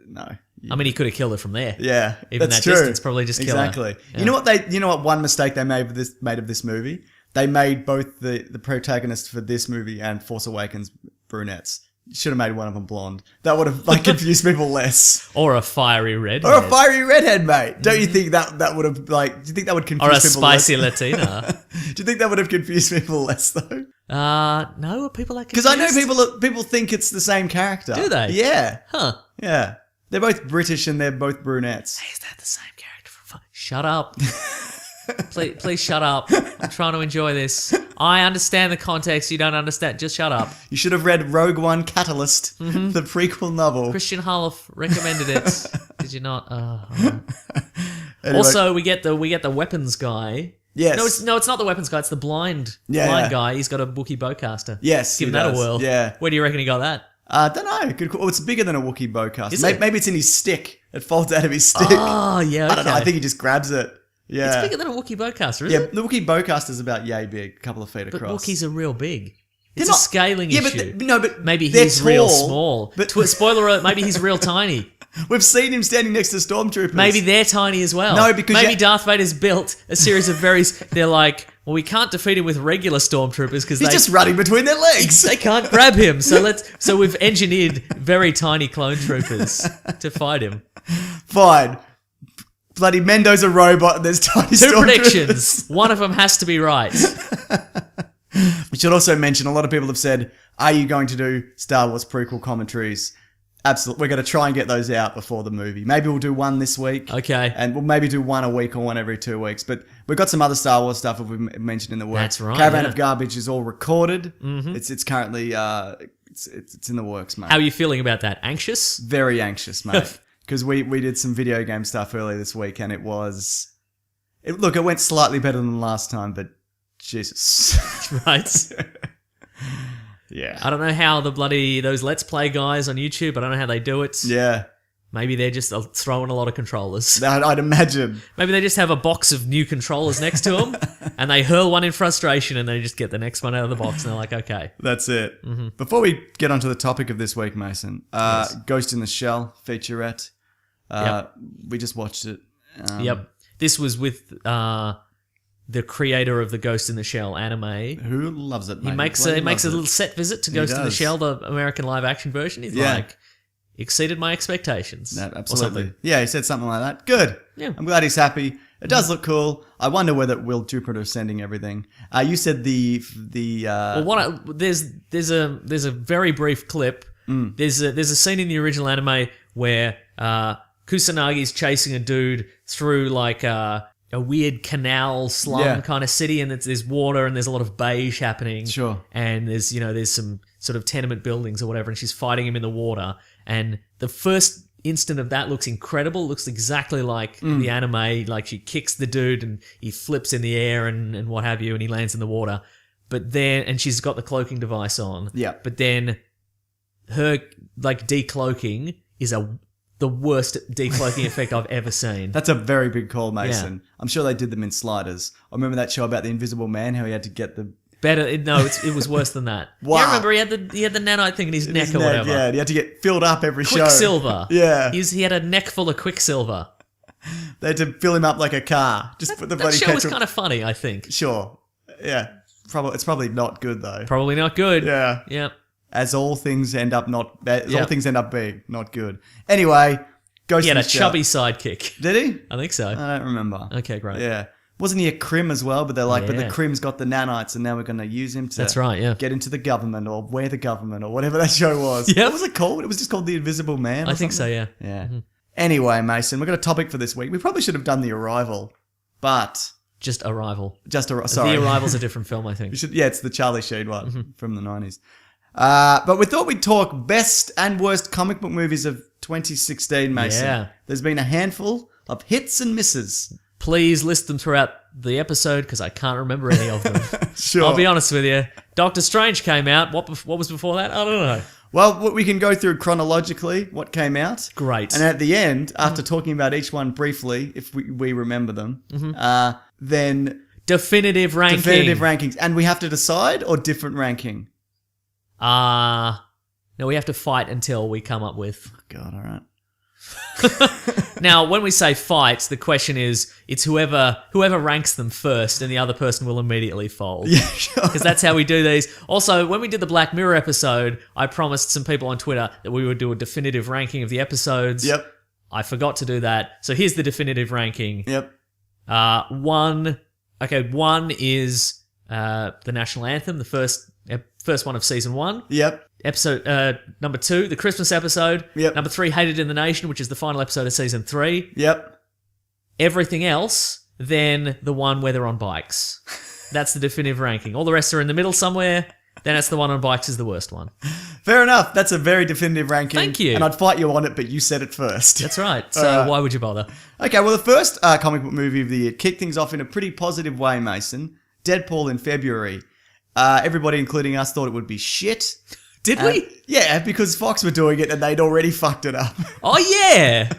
no. I mean, he could have killed her from there. Yeah, Even that's that true. distance, probably just kill her. exactly. Yeah. You know what one mistake they made of this movie? They made both the protagonist for this movie and Force Awakens brunettes. You should have made one of them blonde. That would have confused people less. Or a fiery red. Or a fiery redhead, mate. Don't you think that would have do you think that would confuse Or a people spicy less? Latina. Do you think that would have confused people less though? No, are people like Because I know people think it's the same character. Do they? Yeah. Huh. Yeah. They're both British and they're both brunettes. Is that the same character from Shut up. Please shut up. I'm trying to enjoy this. I understand the context. You don't understand. Just shut up. You should have read Rogue One Catalyst, the prequel novel. Christian Harloff recommended it. Did you not? Alright. Anyway, Also, we get the weapons guy. yes. No, it's not the weapons guy. It's the blind Yeah. guy. He's got a Wookiee bowcaster. Yes, Give he him that does. a whirl. Yeah. Where do you reckon he got that? I don't know. Good call. Oh, it's bigger than a Wookiee bowcaster. Is Maybe, it? maybe it's in his stick. It folds out of his stick. Oh, yeah. Okay. I don't know. I think he just grabs it. Yeah. it's bigger than a Wookiee bowcaster, isn't Yeah, it? the Wookiee bowcaster is about yay big, a couple of feet But across. Wookiees are real big. They're It's not- a scaling yeah, issue. but Maybe they're he's real tall, small. But Spoiler alert, maybe he's real tiny. we've seen him standing next to stormtroopers. Maybe they're tiny as well. No, because maybe you- Darth Vader's built a series of they're like, well, we can't defeat him with regular stormtroopers because he's just running between their legs. they can't grab him. So we've engineered very tiny clone troopers to fight him. Fine. Bloody Mendo's a robot and there's tiny Two stormtroopers. predictions. One of them has to be right. We should also mention, a lot of people have said, are you going to do Star Wars prequel commentaries? Absolutely. We're going to try and get those out before the movie. Maybe we'll do one this week. Okay. And we'll maybe do one a week or one every 2 weeks. But we've got some other Star Wars stuff that we've mentioned in the works. That's right, Caravan yeah. of Garbage is all recorded. Mm-hmm. It's currently it's in the works, mate. How are you feeling about that? Anxious? Very anxious, mate. Because we did some video game stuff earlier this week, and it went slightly better than last time, but Jesus. Right. Yeah. I don't know how those Let's Play guys on YouTube, I don't know how they do it. Yeah. Maybe they're just throwing a lot of controllers. I'd imagine. Maybe they just have a box of new controllers next to them and they hurl one in frustration and they just get the next one out of the box and they're like, okay. That's it. Mm-hmm. Before we get onto the topic of this week, Mason, Ghost in the Shell featurette. We just watched it. Yep. This was with the creator of the Ghost in the Shell anime. Who loves it, mate? He makes Bloody a loves little set visit to Ghost in the does. Shell, the American live action version. He's Yeah. like, exceeded my expectations. No, or absolutely. something. Yeah, he said something like that. Good. Yeah. I'm glad he's happy. It does look cool. I wonder whether Will Jupiter sending everything. You said the Well, there's a very brief clip. There's a scene in the original anime where Kusanagi's chasing a dude through like a weird canal slum Yeah. kind of city, and there's water and there's a lot of beige happening. Sure. And there's some sort of tenement buildings or whatever, and she's fighting him in the water. And the first instant of that looks incredible. Looks exactly like the anime. Like she kicks the dude and he flips in the air and what have you, and he lands in the water. But then, and she's got the cloaking device on. Yeah. But then her like decloaking is the worst decloaking effect I've ever seen. That's a very big call, Mason. I'm sure they did them in Sliders. I remember that show about the Invisible Man, how he had to get the Better, no, it was worse than that. Wow. Yeah, I remember he had the nanite thing in his neck his or neck, whatever. Yeah, and he had to get filled up every show. Quicksilver. Yeah. He had a neck full of Quicksilver. They had to fill him up like a car. Just put the That bloody show was petrol. kind of funny, I think. Sure. Yeah. It's probably not good though. Probably not good. Yeah. Yep. As all things end up Yeah. all things end up being not good. Anyway, Ghost He had in a the Shell. chubby sidekick. Did he? I think so. I don't remember. Okay, great. Yeah. Wasn't he a crim as well? But they're like, but the Yeah. crim's got the nanites, and now we're going to use him to That's right, yeah. get into the government or wear the government or whatever that show was. Yep. What was it called? It was just called The Invisible Man. Or I think so, something? yeah. Yeah. Anyway, Mason, we've got a topic for this week. We probably should have done The Arrival, but Just Arrival. sorry. The Arrival's a different film, I think. We should, yeah, it's the Charlie Sheen one from the 90s. But we thought we'd talk best and worst comic book movies of 2016, Mason. Yeah. There's been a handful of hits and misses. Please list them throughout the episode because I can't remember any of them. Sure. I'll be honest with you. Doctor Strange came out. What was before that? I don't know. Well, we can go through chronologically what came out. Great. And at the end, after talking about each one briefly, if we remember them, then Definitive ranking. definitive rankings. And we have to decide or different ranking? No, we have to fight until we come up with. God, all right. Now, when we say fight, the question is, it's whoever ranks them first, and the other person will immediately fold. Yeah, sure. Because that's how we do these. Also, when we did the Black Mirror episode, I promised some people on Twitter that we would do a definitive ranking of the episodes. Yep. I forgot to do that. So here's the definitive ranking. Yep. One is the national anthem, the first one of season 1. Yep. Episode number 2, the Christmas episode. Yep. Number 3, Hated in the Nation, which is the final episode of season 3. Yep. Everything else, then the one where they're on bikes. That's the definitive ranking. All the rest are in the middle somewhere. Then it's the one on bikes is the worst one. Fair enough. That's a very definitive ranking. Thank you. And I'd fight you on it, but you said it first. That's right. So why would you bother? Okay, well, the first comic book movie of the year kicked things off in a pretty positive way, Mason. Deadpool in February. Everybody, including us, thought it would be shit. Did we? Yeah, because Fox were doing it and they'd already fucked it up. Oh, yeah.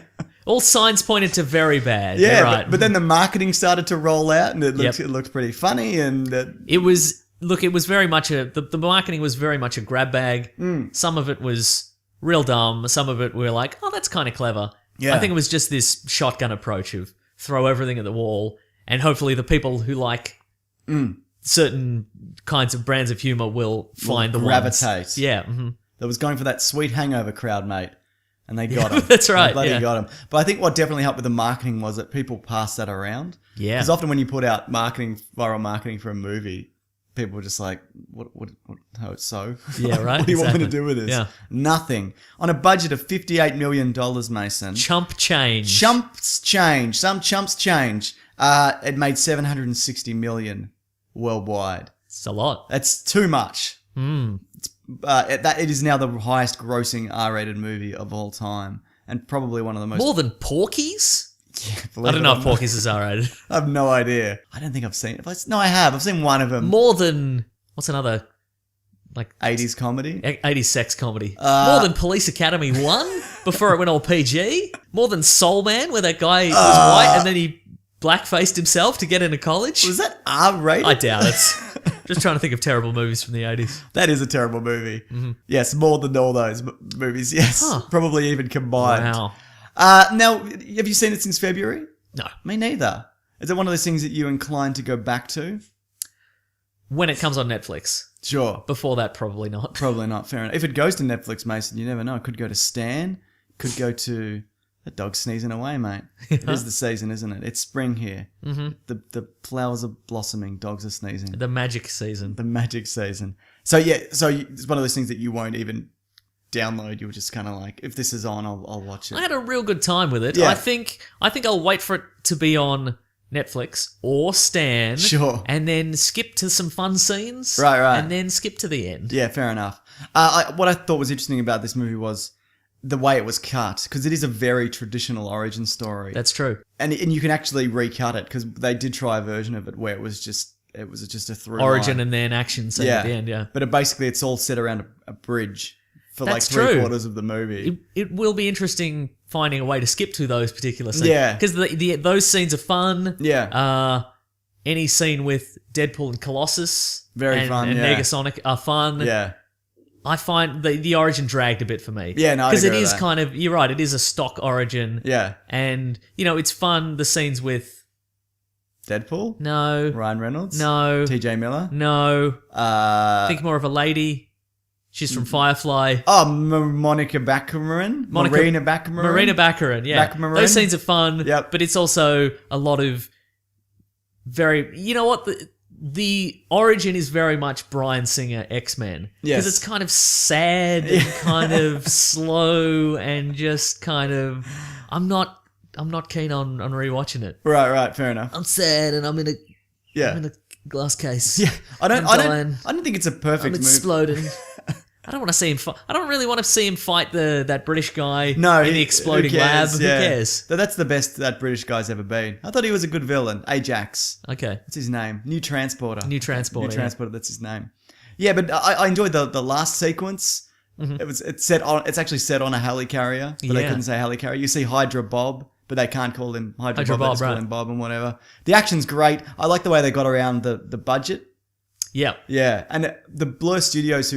All signs pointed to very bad. Yeah, You're right. but then the marketing started to roll out and it Yep. looked pretty funny and... It was very much the marketing was very much a grab bag. Some of it was real dumb. Some of it we were like, oh, that's kind of clever. Yeah. I think it was just this shotgun approach of throw everything at the wall, and hopefully the people who like certain kinds of brands of humor will find the gravitate. ones. Yeah. Mm-hmm. That was going for that sweet hangover crowd, mate. And they got him. That's right, They bloody yeah. got him. But I think what definitely helped with the marketing was that people passed that around. Yeah. Because often when you put out viral marketing for a movie, people were just like, what how it's so? Yeah, right, What do you want me to exactly. do with this? Yeah. Nothing. On a budget of $58 million, Mason. Chump change. Chumps change. Some chumps change. It made $760 million worldwide. It's a lot. That's too much. It is now the highest grossing R-rated movie of all time, and probably one of the most. More than Porky's? Believe I don't it know or if not. Porky's is R-rated. I have no idea. I don't think I've seen it. No, I have. I've seen one of them. More than what's another like 80s comedy. 80s sex comedy. More than Police Academy 1 before it went all PG. More than Soul Man, where that guy was white and then he blackfaced himself to get into college. Was that R-rated? I doubt it. Just trying to think of terrible movies from the 80s. That is a terrible movie. Yes, more than all those movies. Yes, Huh. probably even combined. Wow. Now, have you seen it since February? No. Me neither. Is it one of those things that you inclined to go back to? When it comes on Netflix. Sure. Before that, probably not. Probably not. Fair enough. If it goes to Netflix, Mason, you never know. It could go to Stan. Could go to... The dog's sneezing away, mate. It is the season, isn't it? It's spring here. Mm-hmm. The flowers are blossoming. Dogs are sneezing. The magic season. The magic season. So, yeah. So, it's one of those things that you won't even download. You're just kind of like, if this is on, I'll watch it. I had a real good time with it. Yeah. I think I'll wait for it to be on Netflix or Stan. Sure. And then skip to some fun scenes. Right. And then skip to the end. Yeah, fair enough. What I thought was interesting about this movie was the way it was cut, because it is a very traditional origin story. That's true. And you can actually recut it, because they did try a version of it where it was just a through Origin line. and then action scene at the end, yeah. But basically it's all set around a bridge for That's like true. 3/4 of the movie. It will be interesting finding a way to skip to those particular scenes. Yeah. Because those scenes are fun. Yeah. Any scene with Deadpool and Colossus Very fun, and yeah. Negasonic are fun. Yeah. I find the origin dragged a bit for me. Yeah, no, I'd because it agree with is that. kind of, you're right, it is a stock origin. Yeah. And, it's fun, the scenes with, Deadpool? no, Ryan Reynolds? no, TJ Miller? no, think more of a lady. She's from Firefly. Monica Baccarin? Marina Baccarin? Marina Baccarin, yeah. Baccarin. Those scenes are fun, Yep. but it's also a lot of very. You know what? The origin is very much Bryan Singer X-Men. Yes. Because it's kind of sad and kind of slow and just kind of. I'm not keen on rewatching it. Right, fair enough. I'm sad and I'm in a glass case. Yeah, I don't think it's a I'm perfect movie. exploding. I don't want to see him fight. I don't really want to see him fight that British guy No, in the exploding who lab. cares? Who cares? That's the best that British guy's ever been. I thought he was a good villain. Ajax. Okay. That's his name. New Transporter. New Transporter, yeah. That's his name. Yeah, but I enjoyed the last sequence. It's actually set on a helicarrier, but they Yeah. couldn't say helicarrier. You see Hydra Bob, but they can't call him Hydra Hydra Bob. They Bob, just call right. him Bob and whatever. The action's great. I like the way they got around the budget. Yeah. Yeah, and the Blur Studios,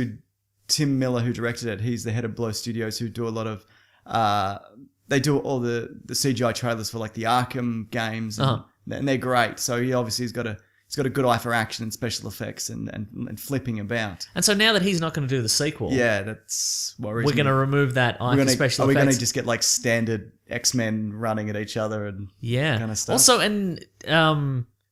Tim Miller, who directed it, he's the head of Blur Studios, who do a lot of, they do all the CGI trailers for like the Arkham games, and they're great. So he obviously has got a good eye for action and special effects and flipping about. And so now that he's not going to do the sequel, Yeah, that's worries we're going to me. remove that eye for special Are we effects. going to just get like standard X-Men running at each other and Yeah. kind of stuff? Also, and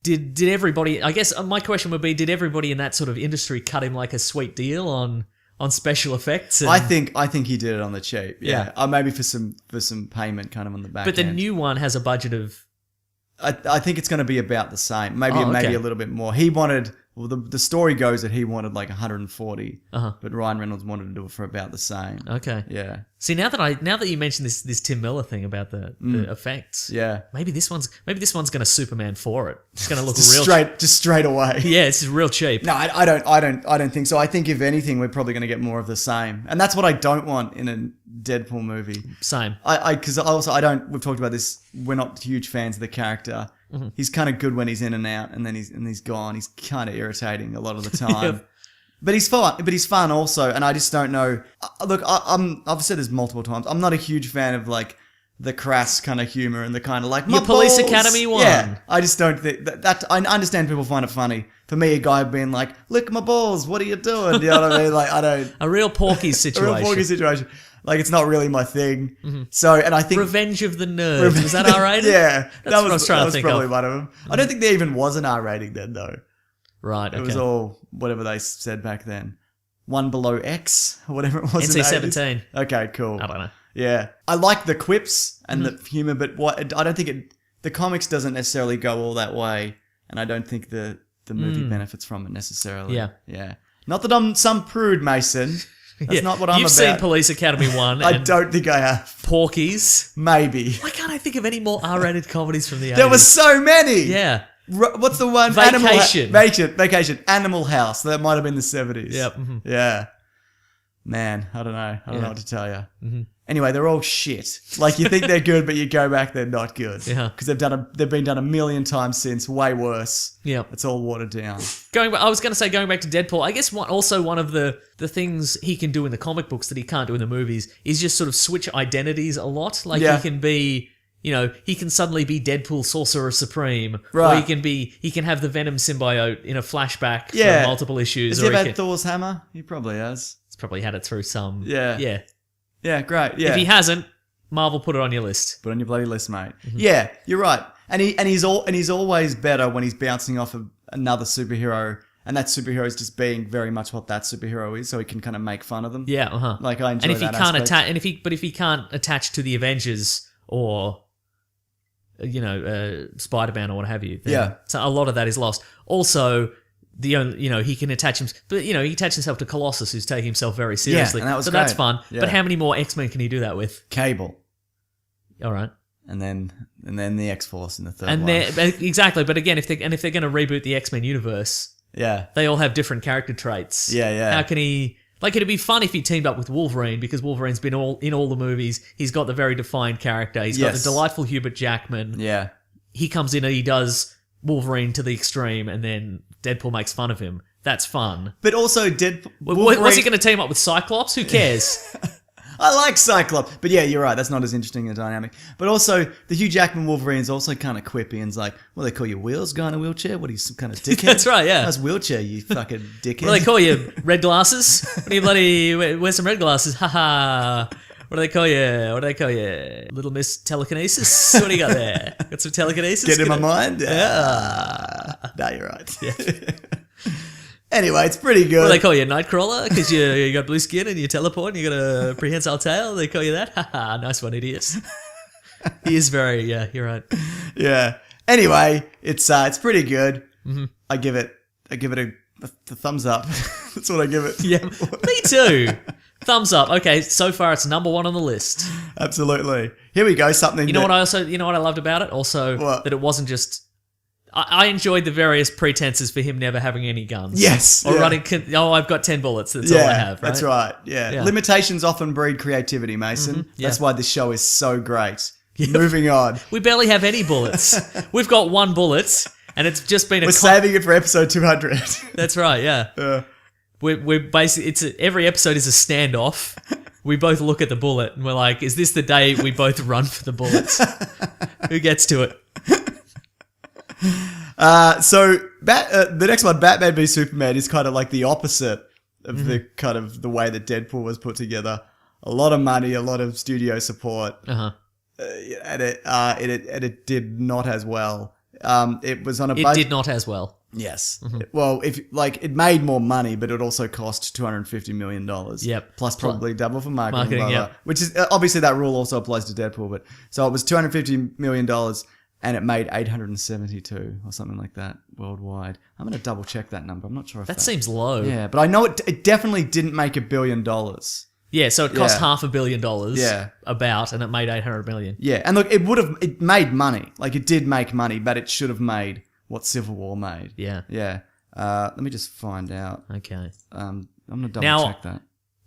did everybody? I guess my question would be: did everybody in that sort of industry cut him like a sweet deal on special effects? And, I think he did it on the cheap. Yeah. Maybe for some payment kind of on the back but the end. new one has a budget of. I think it's going to be about the same. Maybe Oh, maybe okay. a little bit more. He wanted, well, the story goes that he wanted like 140, but Ryan Reynolds wanted to do it for about the same. Okay. Yeah, See, now that you mentioned this Tim Miller thing about the effects, yeah. maybe this one's going to Superman for it. It's going to look real. Just straight away. Yeah, it's real cheap. No, I don't think so. I think if anything, we're probably going to get more of the same, and that's what I don't want in a Deadpool movie. Same. Because I don't. We've talked about this. We're not huge fans of the character. He's kind of good when he's in and out, and then he's gone. He's kind of irritating a lot of the time. Yep. But he's fun. But he's fun also, and I just don't know. Look, I've said this multiple times. I'm not a huge fan of like the crass kind of humor and the kind of like Your my Police balls. Academy one. Yeah, I just don't think that. I understand people find it funny. For me, a guy being like, "Lick my balls, what are you doing?" You know what I mean? Like, I don't. A real Porky A situation. real Porky situation. Like, it's not really my thing. So, and I think Revenge of the Nerds. Was that R-rated? Yeah, That's what I was trying to think probably of. one of them. I don't think there even was an R rating then, though. Right. Okay. It was all whatever they said back then. One below X, or whatever it was. in the 80s. NC-17. Okay, cool. I don't know. Yeah, I like the quips and the humor, but I don't think the comics doesn't necessarily go all that way, and I don't think the movie benefits from it necessarily. Yeah. yeah. Not that I'm some prude, Mason. That's Yeah. not what I'm You've about. seen Police Academy 1 I and don't think I have. Porky's. Maybe. Why can't I think of any more R-rated comedies from the 80s? There were so many. Yeah. What's the one? Vacation. Vacation. Animal House. That might have been the 70s. Yep. Yeah. Man, I don't know. I don't know what to tell you. Anyway, they're all shit. Like, you think they're good, but you go back, they're not good. Yeah. Because they've been done a million times since, way worse. Yep. It's all watered down. Going back to Deadpool, I guess one of the things he can do in the comic books that he can't do in the movies is just sort of switch identities a lot. Like Yeah. he can be, he can suddenly be Deadpool Sorcerer Supreme, or Right. he can have the Venom symbiote in a flashback Yeah. for multiple issues. Has he or ever he had Thor's hammer? He probably has. He's probably had it through some. Yeah. Yeah. Yeah, great. Yeah. If he hasn't, Marvel, put it on your list. Put on your bloody list, mate. Yeah, you're right. And he's always better when he's bouncing off of another superhero, and that superhero is just being very much what that superhero is, so he can kind of make fun of them. Yeah. Uh huh. Like, I enjoy And if he that can't aspect. attach, if he can't attach to the Avengers or Spider-Man or what have you, then Yeah. so a lot of that is lost. Also, he can attach him, but he attach himself to Colossus, who's taking himself very seriously. and that was so that's great. fun. Yeah. But how many more X-Men can he do that with? Cable. All right, And then the X-Force in the third and one. they're exactly. But again, if they're going to reboot the X-Men universe, Yeah. they all have different character traits. Yeah, yeah. How can he? Like, it'd be fun if he teamed up with Wolverine, because Wolverine's been in all the movies. He's got the very defined character. He's got Yes. the delightful Hubert Jackman. Yeah. He comes in and he does Wolverine to the extreme, and then Deadpool makes fun of him. That's fun. But also Deadpool. Was he going to team up with Cyclops? Who cares? I like Cyclops. But yeah, you're right. That's not as interesting a dynamic. But also, the Hugh Jackman Wolverine's also kind of quippy and it's like, what do they call you, Wheels? Guy in a wheelchair? What are you, some kind of dickhead? That's right, yeah. That's wheelchair, you fucking dickhead. What do they call you? Red glasses? What do you bloody wear some red glasses? Ha. What do they call you? Little Miss Telekinesis? What do you got there? Got some telekinesis? Get in my Gonna- mind? Yeah. No, you're right. Anyway, it's pretty good. What do they call you, Nightcrawler? Because you got blue skin and you teleport and you got a prehensile tail. They call you that? Haha, nice one, idiots. He is very, yeah, you're right. Yeah. Anyway, it's pretty good. Mm-hmm. I give it a thumbs up. That's what I give it. Yeah, me too. Thumbs up. Okay, so far it's number 1 on the list. Absolutely. Here we go. Something. You know what I loved about it? Also, What? that it wasn't just. I enjoyed the various pretenses for him never having any guns. Yes. Or yeah. running. I've got 10 bullets. That's all I have. Right? That's right. Yeah. Yeah. Limitations often breed creativity, Mason. Yeah. That's why this show is so great. Moving on. We barely have any bullets. We've got 1 bullet, and it's just been a. We're saving it for episode 200. That's right. Yeah. We're basically every episode is a standoff. We both look at the bullet and we're like, "Is this the day we both run for the bullets? Who gets to it?" So the next one, Batman v Superman, is kind of like the opposite of the kind of the way that Deadpool was put together. A lot of money, a lot of studio support, Uh-huh. and it did not as well. It was on a It budget. did not as well. Yes. Well, if like it made more money, but it also cost $250 million. Yep. Plus probably double for marketing. Marketing, blah, blah. yep. Which is obviously that rule also applies to Deadpool. But so it was $250 million, and it made 872 or something like that worldwide. I'm going to double check that number. I'm not sure if That seems low. Yeah, but I know it definitely didn't make $1 billion. Yeah, so it cost Yeah. $500 million. Yeah. About, and it made 800 million. Yeah, and look, it made money. Like it did make money, but it should have made what Civil War made. Yeah. Yeah. Let me just find out. Okay. I'm gonna double Now, check that.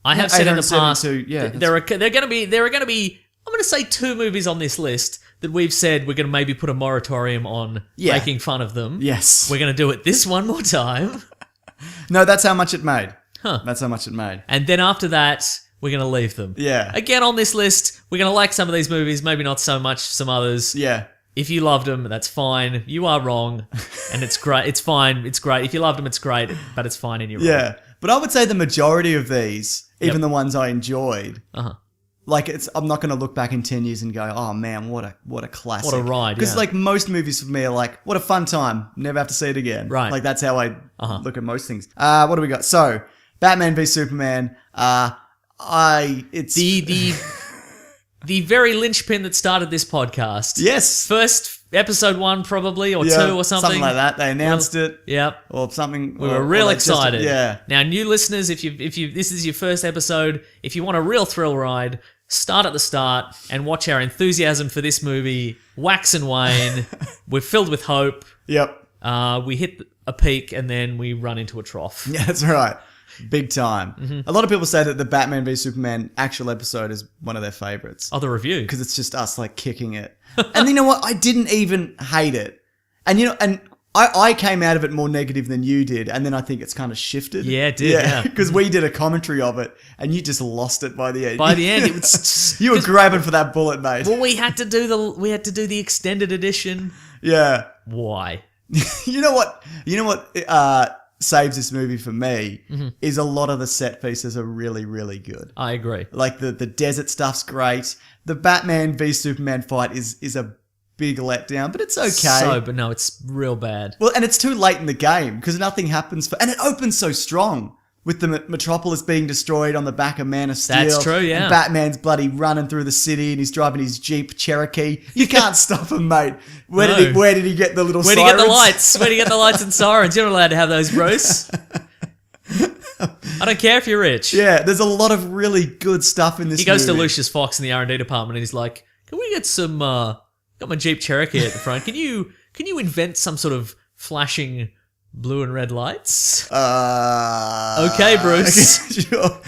I have said in the past, 872, yeah, there are going to be. I'm going to say 2 movies on this list that we've said we're going to maybe put a moratorium on Yeah. making fun of them. Yes. We're going to do it this one more time, No, that's how much it made. Huh. That's how much it made. and then after that, we're going to leave them. Yeah. Again, on this list, we're going to like some of these movies, maybe not so much some others. Yeah. If you loved them, that's fine. You are wrong, and it's great. It's fine. It's great. If you loved them, it's great, but it's fine and you're wrong. Yeah. But I would say the majority of these, even Yep. the ones I enjoyed, Uh-huh. like I'm not going to look back in 10 years and go, oh man, what a classic. What a ride, Because yeah. like most movies for me are like, what a fun time. Never have to see it again. Right. Like that's how I Uh-huh. look at most things. What do we got? So Batman v Superman. It's The very linchpin that started this podcast. yes. First episode 1 probably, or 2 or something. Something like that. They announced it. Yep. Or something. We were real excited. Yeah. Now, new listeners, if you this is your first episode, if you want a real thrill ride, start at the start and watch our enthusiasm for this movie wax and wane. We're filled with hope. Yep. We hit a peak and then we run into a trough. Yeah, that's right. Big time. Mm-hmm. A lot of people say that the Batman v Superman actual episode is one of their favorites Oh, the review. because it's just us like kicking it. And you know what? I didn't even hate it. And I came out of it more negative than you did, and then I think it's kind of shifted. Yeah, it did, yeah. Because we did a commentary of it, and you just lost it by the end. By the end, it was you were grabbing for that bullet, mate. well, we had to do the extended edition. Yeah. Why? You know what? Saves this movie for me is a lot of the set pieces are really, really good. I agree. Like the desert stuff's great. The Batman v Superman fight is a big letdown, but it's okay. But no, it's real bad. Well, and it's too late in the game because nothing happens. And it opens so strong with the Metropolis being destroyed on the back of Man of Steel. That's true, yeah. And Batman's bloody running through the city and he's driving his Jeep Cherokee. You can't stop him, mate. Where did he get the little Where'd he sirens? get the lights? Where'd he get the lights and sirens? You're not allowed to have those, Bruce. I don't care if you're rich. Yeah, there's a lot of really good stuff in this He goes to movie. Lucius Fox in the R&D department and he's like, "Can we get some? Got my Jeep Cherokee at the front. Can you invent some sort of flashing blue and red lights?" Okay, Bruce. Sure.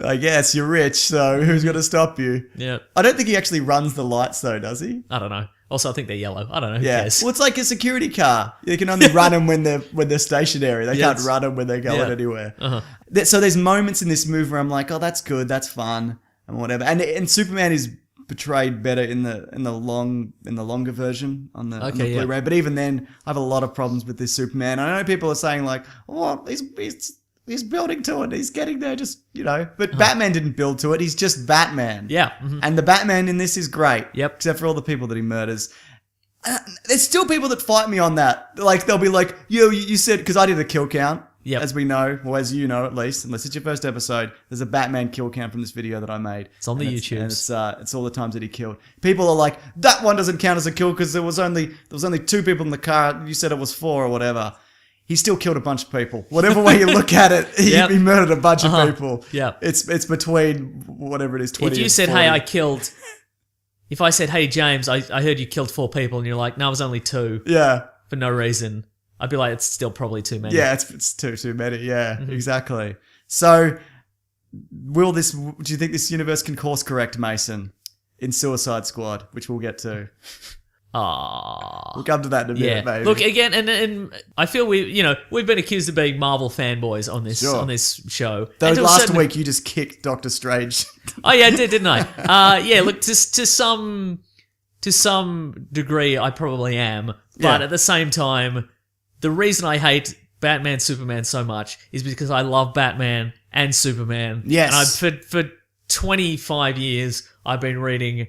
I guess you're rich, so who's going to stop you? Yeah, I don't think he actually runs the lights, though, does he? I don't know. Also, I think they're yellow. I don't know. Who Yeah. cares? Well, it's like a security car. You can only run them when they're stationary. They Yeah, can't it's- run them when they're going yeah. anywhere. Uh-huh. So there's moments in this movie where I'm like, oh, that's good, that's fun, and whatever. And Superman is portrayed better in the longer version on the Okay, yeah. Blu-ray. But even then, I have a lot of problems with this Superman. I know people are saying like, oh, he's building to it. He's getting there, just But Batman didn't build to it. He's just Batman. Yeah. Mhm. And the Batman in this is great. Yep. Except for all the people that he murders. There's still people that fight me on that. Like, they'll be like, you said, because I did a kill count. Yep. As we know, or as you know at least, unless it's your first episode, there's a Batman kill count from this video that I made. It's on the And YouTubes. and it's all the times that he killed. People are like, that one doesn't count as a kill because there was only 2 people in the car. You said it was 4 or whatever. He still killed a bunch of people. Whatever way you look at it, he, Yep. he murdered a bunch of people. Yep. It's between whatever it is, 20 If you and said, 40. hey, I killed... If I said, hey, James, I heard you killed 4 people, and you're like, no, it was only 2 Yeah. for no reason, I'd be like, it's still probably too many. Yeah, it's too many. Yeah, Mm-hmm. exactly. So, do you think this universe can course correct, Mason, in Suicide Squad, which we'll get to? Aww. We'll come to that in a minute, Yeah. maybe. Look, again, and I feel we've been accused of being Marvel fanboys on this Sure. show. Though And to a last certain- week you just kicked Doctor Strange. Oh yeah, I did, didn't I? Yeah, look, to some degree I probably am, but Yeah. at the same time, the reason I hate Batman Superman so much is because I love Batman and Superman. Yes. And for 25 years I've been reading,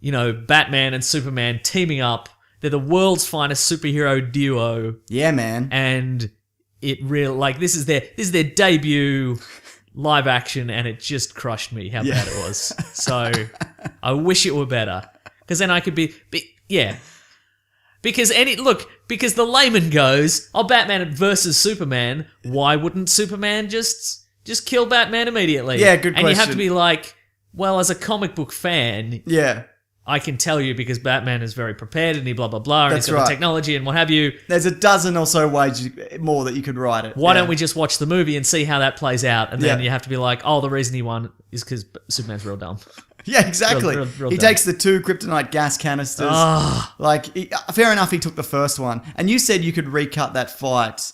Batman and Superman teaming up. They're the world's finest superhero duo, Yeah, man. and this is their debut live action, and it just crushed me how bad it was. So I wish it were better, because then I could be yeah. Because the layman goes, oh, Batman versus Superman. Why wouldn't Superman just kill Batman immediately? Yeah, good And you have question. to be like, well, as a comic book fan, Yeah. I can tell you because Batman is very prepared and he blah blah blah, and That's he's got right. the technology and what have you. There's a dozen or so ways more that you could write it. Why Yeah. don't we just watch the movie and see how that plays out? And then Yeah. you have to be like, oh, the reason he won is because Superman's real dumb. Yeah, exactly. Real he dumb. takes the 2 kryptonite gas canisters. Ah. Fair enough, he took the first one. And you said you could recut that fight.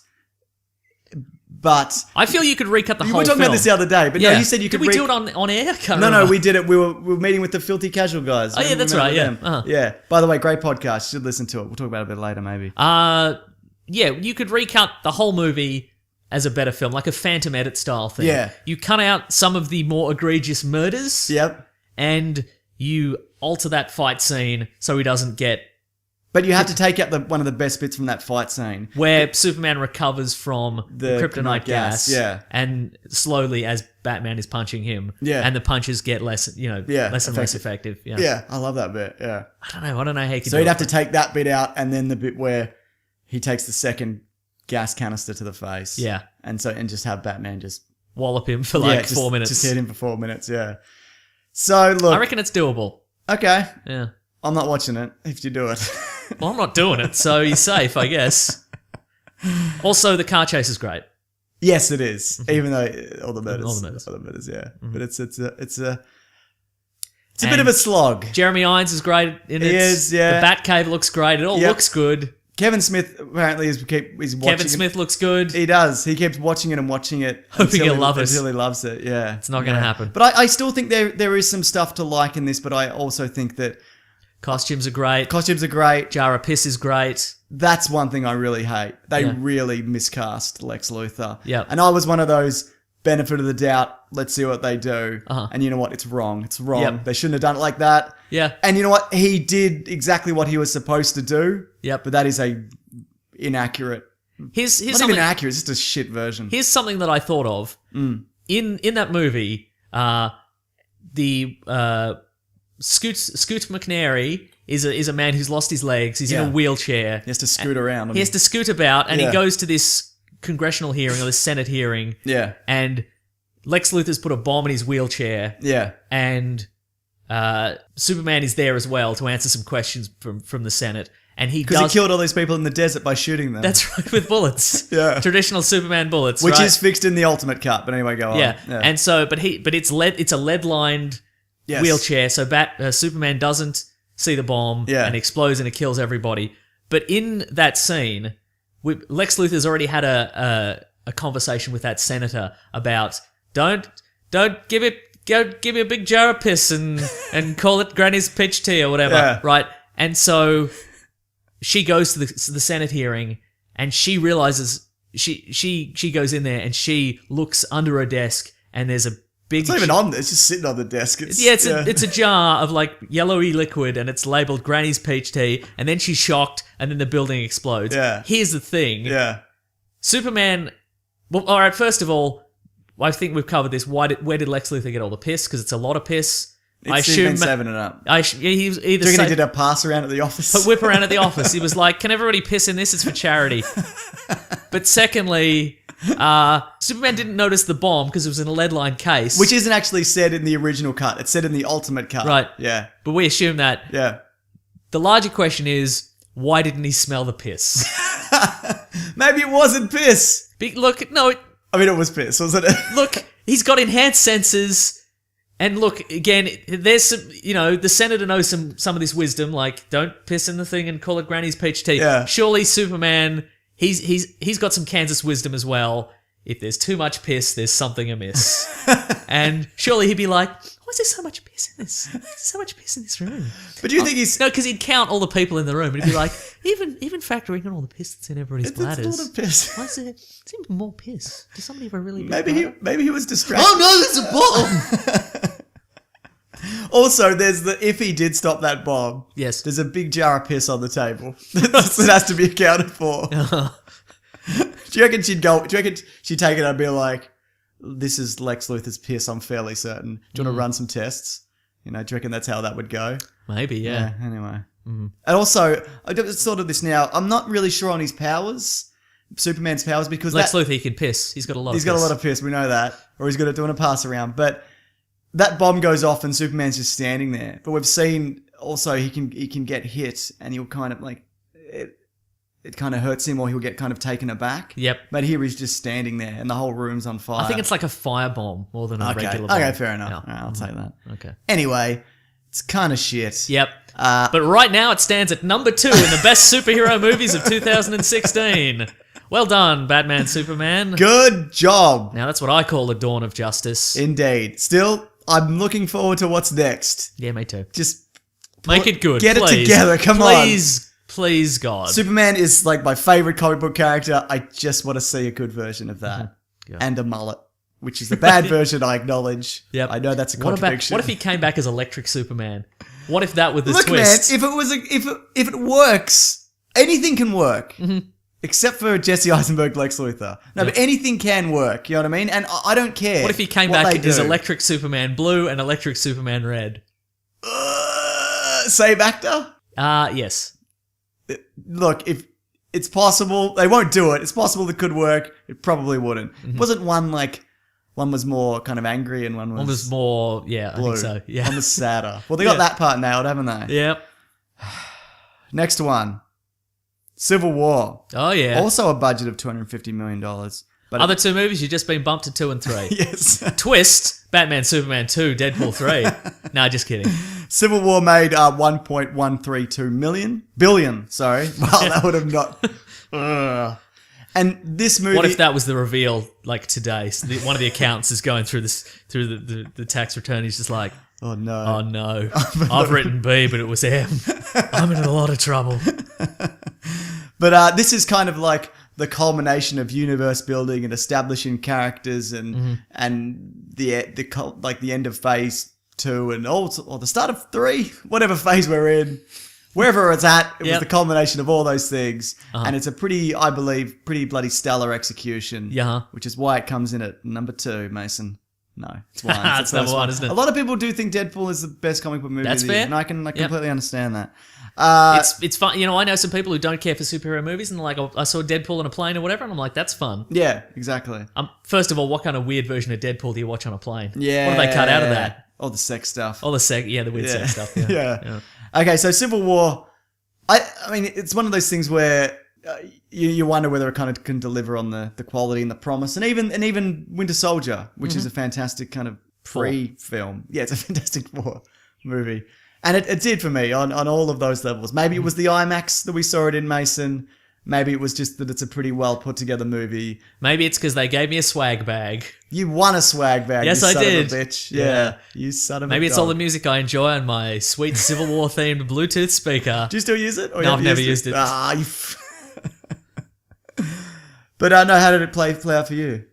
But I feel you could recut the we whole were talking film. about this the other day. But no, you said you could Did we do it on air? I can't No, remember. we did it. We were meeting with the Filthy Casual guys. Oh, yeah, that's Remember right, yeah. them? Uh-huh. Yeah. By the way, great podcast. You should listen to it. We'll talk about it a bit later, maybe. Yeah, you could recut the whole movie as a better film, like a Phantom Edit style thing. Yeah. You cut out some of the more egregious murders. Yep. And you alter that fight scene so he doesn't get... But you have to take out one of the best bits from that fight scene. Where Superman recovers from the kryptonite gas, yeah. and slowly as Batman is punching him, Yeah. and the punches get less and less effective. Yeah. Yeah, I love that bit. Yeah. I don't know how you can So do you'd it. have to take that bit out and then the bit where he takes the second gas canister to the face. Yeah. And just have Batman just Wallop him for like 4 minutes. Just hit him for 4 minutes, yeah. So look, I reckon it's doable. okay, Yeah. I'm not watching it if you do it. Well, I'm not doing it, so you're safe, I guess. Also, the car chase is great. Yes, it is. Even though all the murders, All the murders. yeah. But it's a bit And of a slog. Jeremy Irons is great in it. He is, yeah. The Batcave looks great. It all Yep. looks good. Kevin Smith apparently is watching. Kevin Smith looks good. He does. He keeps watching it and watching it. Hoping until he'll love it. Until he loves it, yeah. It's not gonna happen. But I still think there is some stuff to like in this, but I also think that Costumes are great. costumes are great. Jar of Piss is great. That's one thing I really hate. They Yeah. really miscast Lex Luthor. Yep. And I was one of those benefit of the doubt, let's see what they do. Uh-huh. And you know what? It's wrong. It's wrong. Yep. They shouldn't have done it like that. Yeah. And you know what? He did exactly what he was supposed to do. Yep. But that is a inaccurate. Here's Not something. even accurate. It's just a shit version. Here's something that I thought of. In that movie, Scoot McNairy is a man who's lost his legs. He's in Yeah. a wheelchair. He has to scoot around. He has to scoot about, and Yeah. he goes to this congressional hearing or this Senate hearing, Yeah. and Lex Luthor's put a bomb in his wheelchair, Yeah. and Superman is there as well to answer some questions from the Senate, and he Because does. he killed all these people in the desert by shooting them. That's right, with bullets. Yeah. Traditional Superman bullets, Which right? is fixed in the Ultimate Cut. But anyway, go on. Yeah. And so, but it's a lead lined Yes. wheelchair, so Superman doesn't see the bomb Yeah. and explodes and it kills everybody. But in that scene, Lex Luthor's already had a conversation with that senator about don't give it a big jar of piss and call it Granny's peach tea or whatever, Yeah. right? And so she goes to the Senate hearing and she realizes she goes in there and she looks under her desk and there's a big. It's not even on there. It's just sitting on the desk. It's a jar of like yellowy liquid, and it's labeled Granny's peach tea. And then she's shocked, and then the building explodes. Yeah. Here's the thing. Yeah. Superman. Well, all right. First of all, I think we've covered this. Where did Lex Luthor get all the piss? Because it's a lot of piss. I assume He's been 7 it up. he was either Do you reckon he did a pass around at the office? whip around at the office. He was like, "Can everybody piss in this? It's for charity." But secondly, Superman didn't notice the bomb because it was in a lead-lined case, Which isn't actually said in the original cut. It's said in the ultimate cut. Right. Yeah. But we assume that. Yeah. The larger question is, why didn't he smell the piss? Maybe it wasn't piss. Look, no, I mean, it was piss, wasn't it? look, he's got enhanced senses. And look, again, there's some, the senator knows some of this wisdom, like don't piss in the thing and call it Granny's peach tea. Yeah. Surely Superman, he's got some Kansas wisdom as well. If there's too much piss, there's something amiss. And surely he'd be like, why is there so much piss in this? There's so much piss in this room. But do you think he's... No, because he'd count all the people in the room and he'd be like, even factoring in all the piss that's in everybody's It's a lot bladders. of piss. Why is there seems more piss? Does somebody have a really big Maybe he was distracted. Oh no, there's a bomb! Also, there's if he did stop that bomb, Yes. there's a big jar of piss on the table that has to be accounted for. Do you reckon she'd take it and be like, this is Lex Luthor's piss, I'm fairly certain. Do you want to run some tests? Do you reckon that's how that would go? Maybe, yeah. Anyway. And also, I just thought of this now. I'm not really sure on his powers, Superman's powers, because Lex Luthor, he can piss. He's got a lot he's got a lot of piss, we know that. Or he's good at doing a pass around. But that bomb goes off and Superman's just standing there. But we've seen also he can get hit and he'll kind of like it kind of hurts him or he'll get kind of taken aback. Yep. But here he's just standing there and the whole room's on fire. I think it's like a firebomb more than a regular bomb. Okay, fair enough. Yeah. All right, I'll take that. Okay. Anyway, it's kind of shit. Yep. But right now it stands at number 2 in the best superhero movies of 2016. Well done, Batman, Superman. Good job. Now that's what I call the dawn of justice. Indeed. Still, I'm looking forward to what's next. Yeah, me too. Just Make it good. Get please. it together. Come Please, God. Superman is like my favorite comic book character. I just want to see a good version of that. Yeah. And a mullet, which is the bad version, I acknowledge. Yep. I know that's a What contradiction. if he came back as Electric Superman? What if that was the Look, twist? man, if it works, anything can work. Except for Jesse Eisenberg, Lex Luthor. No, but anything can work. You know what I mean? And I don't care. What if he came what back they as do. Electric Superman Blue and Electric Superman Red? Same actor? Yes. Look, if it's possible, they won't do it. It's possible it could work. It probably wouldn't. Wasn't one was more kind of angry and one was more, yeah, blue. I think so. Yeah. One was sadder. Well, they got that part nailed, haven't they? Yep. Next one. Civil War. Oh, yeah. Also a budget of $250 million. But Other 2 movies, you've just been bumped to 2 and 3. yes. Twist, Batman, Superman 2, Deadpool 3. Nah, just kidding. Civil War made 1.132 billion. Sorry. Wow, that would have not. And this movie. What if that was the reveal, like today? So one of the accountants is going through the tax return. He's just like, Oh no. oh no, I've written B, but it was M. I'm in a lot of trouble. But this is kind of like the culmination of universe building and establishing characters and the end of phase 2 and or the start of 3, whatever phase we're in. Wherever it's at, it was the culmination of all those things. And it's a pretty bloody stellar execution. Yeah. Which is why it comes in at number 2, Mason. No, it's 1. It's number 1, isn't it? A lot of people do think Deadpool is the best comic book movie That's of the year, fair. and I can completely understand that. It's fun. I know some people who don't care for superhero movies and they're like, oh, I saw Deadpool on a plane or whatever, and I'm like, that's fun. Yeah, exactly. First of all, what kind of weird version of Deadpool do you watch on a plane? Yeah. What have they cut out of that? All the sex stuff. All the the weird sex stuff. Yeah. Yeah. Okay, so Civil War, I mean, it's one of those things where you wonder whether it kind of can deliver on the quality and the promise, and even Winter Soldier, which is a fantastic kind of pre-film. Yeah, it's a fantastic war movie. And it did for me on all of those levels. Maybe it was the IMAX that we saw it in, Mason. Maybe it was just that it's a pretty well put together movie. Maybe it's because they gave me a swag bag. You won a swag bag. Yes, you I son did. Of a bitch. Yeah. You son of a Maybe it's all the dog. music I enjoy on my sweet Civil War themed Bluetooth speaker. Do you still use it? Or No, you I've never used it. Ah, you. But no, how did it play out for you?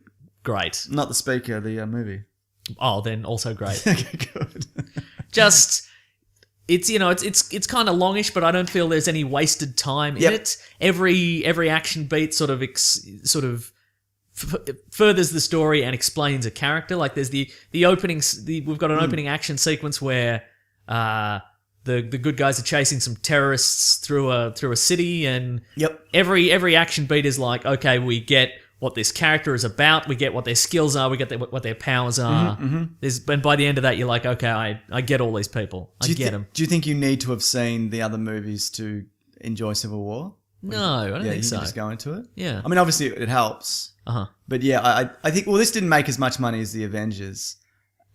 Great. Not the speaker, the movie. Oh, then also great. Okay, good. Just it's it's kind of longish, but I don't feel there's any wasted time in Yep. it. Every action beat sort of furthers the story and explains a character. Like there's the opening. We've got an opening action sequence where the good guys are chasing some terrorists through a city, and Yep. every action beat is like, okay, we get what this character is about, we get what their skills are, we get what their powers are. And by the end of that, you're like, okay, I get all these people. I get them. Do you think you need to have seen the other movies to enjoy Civil War? No, I don't Yeah, think you so. can just go into it. Yeah. I mean, obviously it helps, Uh-huh. but yeah, I think this didn't make as much money as the Avengers,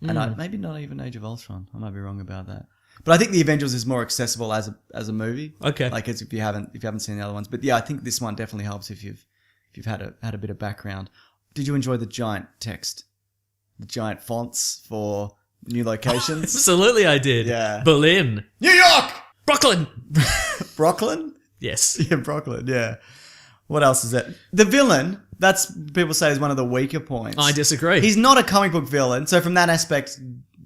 and maybe not even Age of Ultron. I might be wrong about that. But I think the Avengers is more accessible as a movie. Okay. Like as if you haven't seen the other ones. But yeah, I think this one definitely helps if you've had a bit of background. Did you enjoy the giant text, the giant fonts for new locations? Absolutely, I did. Yeah. Berlin. New York, Brooklyn. Brooklyn. Yes. Yeah, Brooklyn. Yeah. What else is that? The villain. That's people say is one of the weaker points. I disagree. He's not a comic book villain, so from that aspect,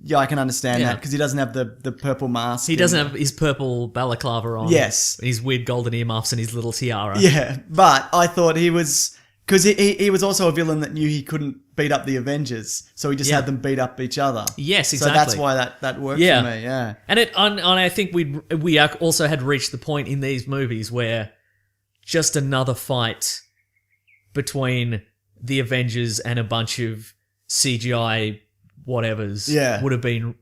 yeah, I can understand Yeah. that because he doesn't have the purple mask. He doesn't have his purple balaclava on. Yes. His weird golden earmuffs and his little tiara. Yeah, but I thought he was because he was also a villain that knew he couldn't beat up the Avengers, so he just Yeah. had them beat up each other. Yes, So that's exactly. why that worked Yeah. for me. Yeah. And I think we also had reached the point in these movies where just another fight between the Avengers and a bunch of CGI whatevers Yeah. would have been,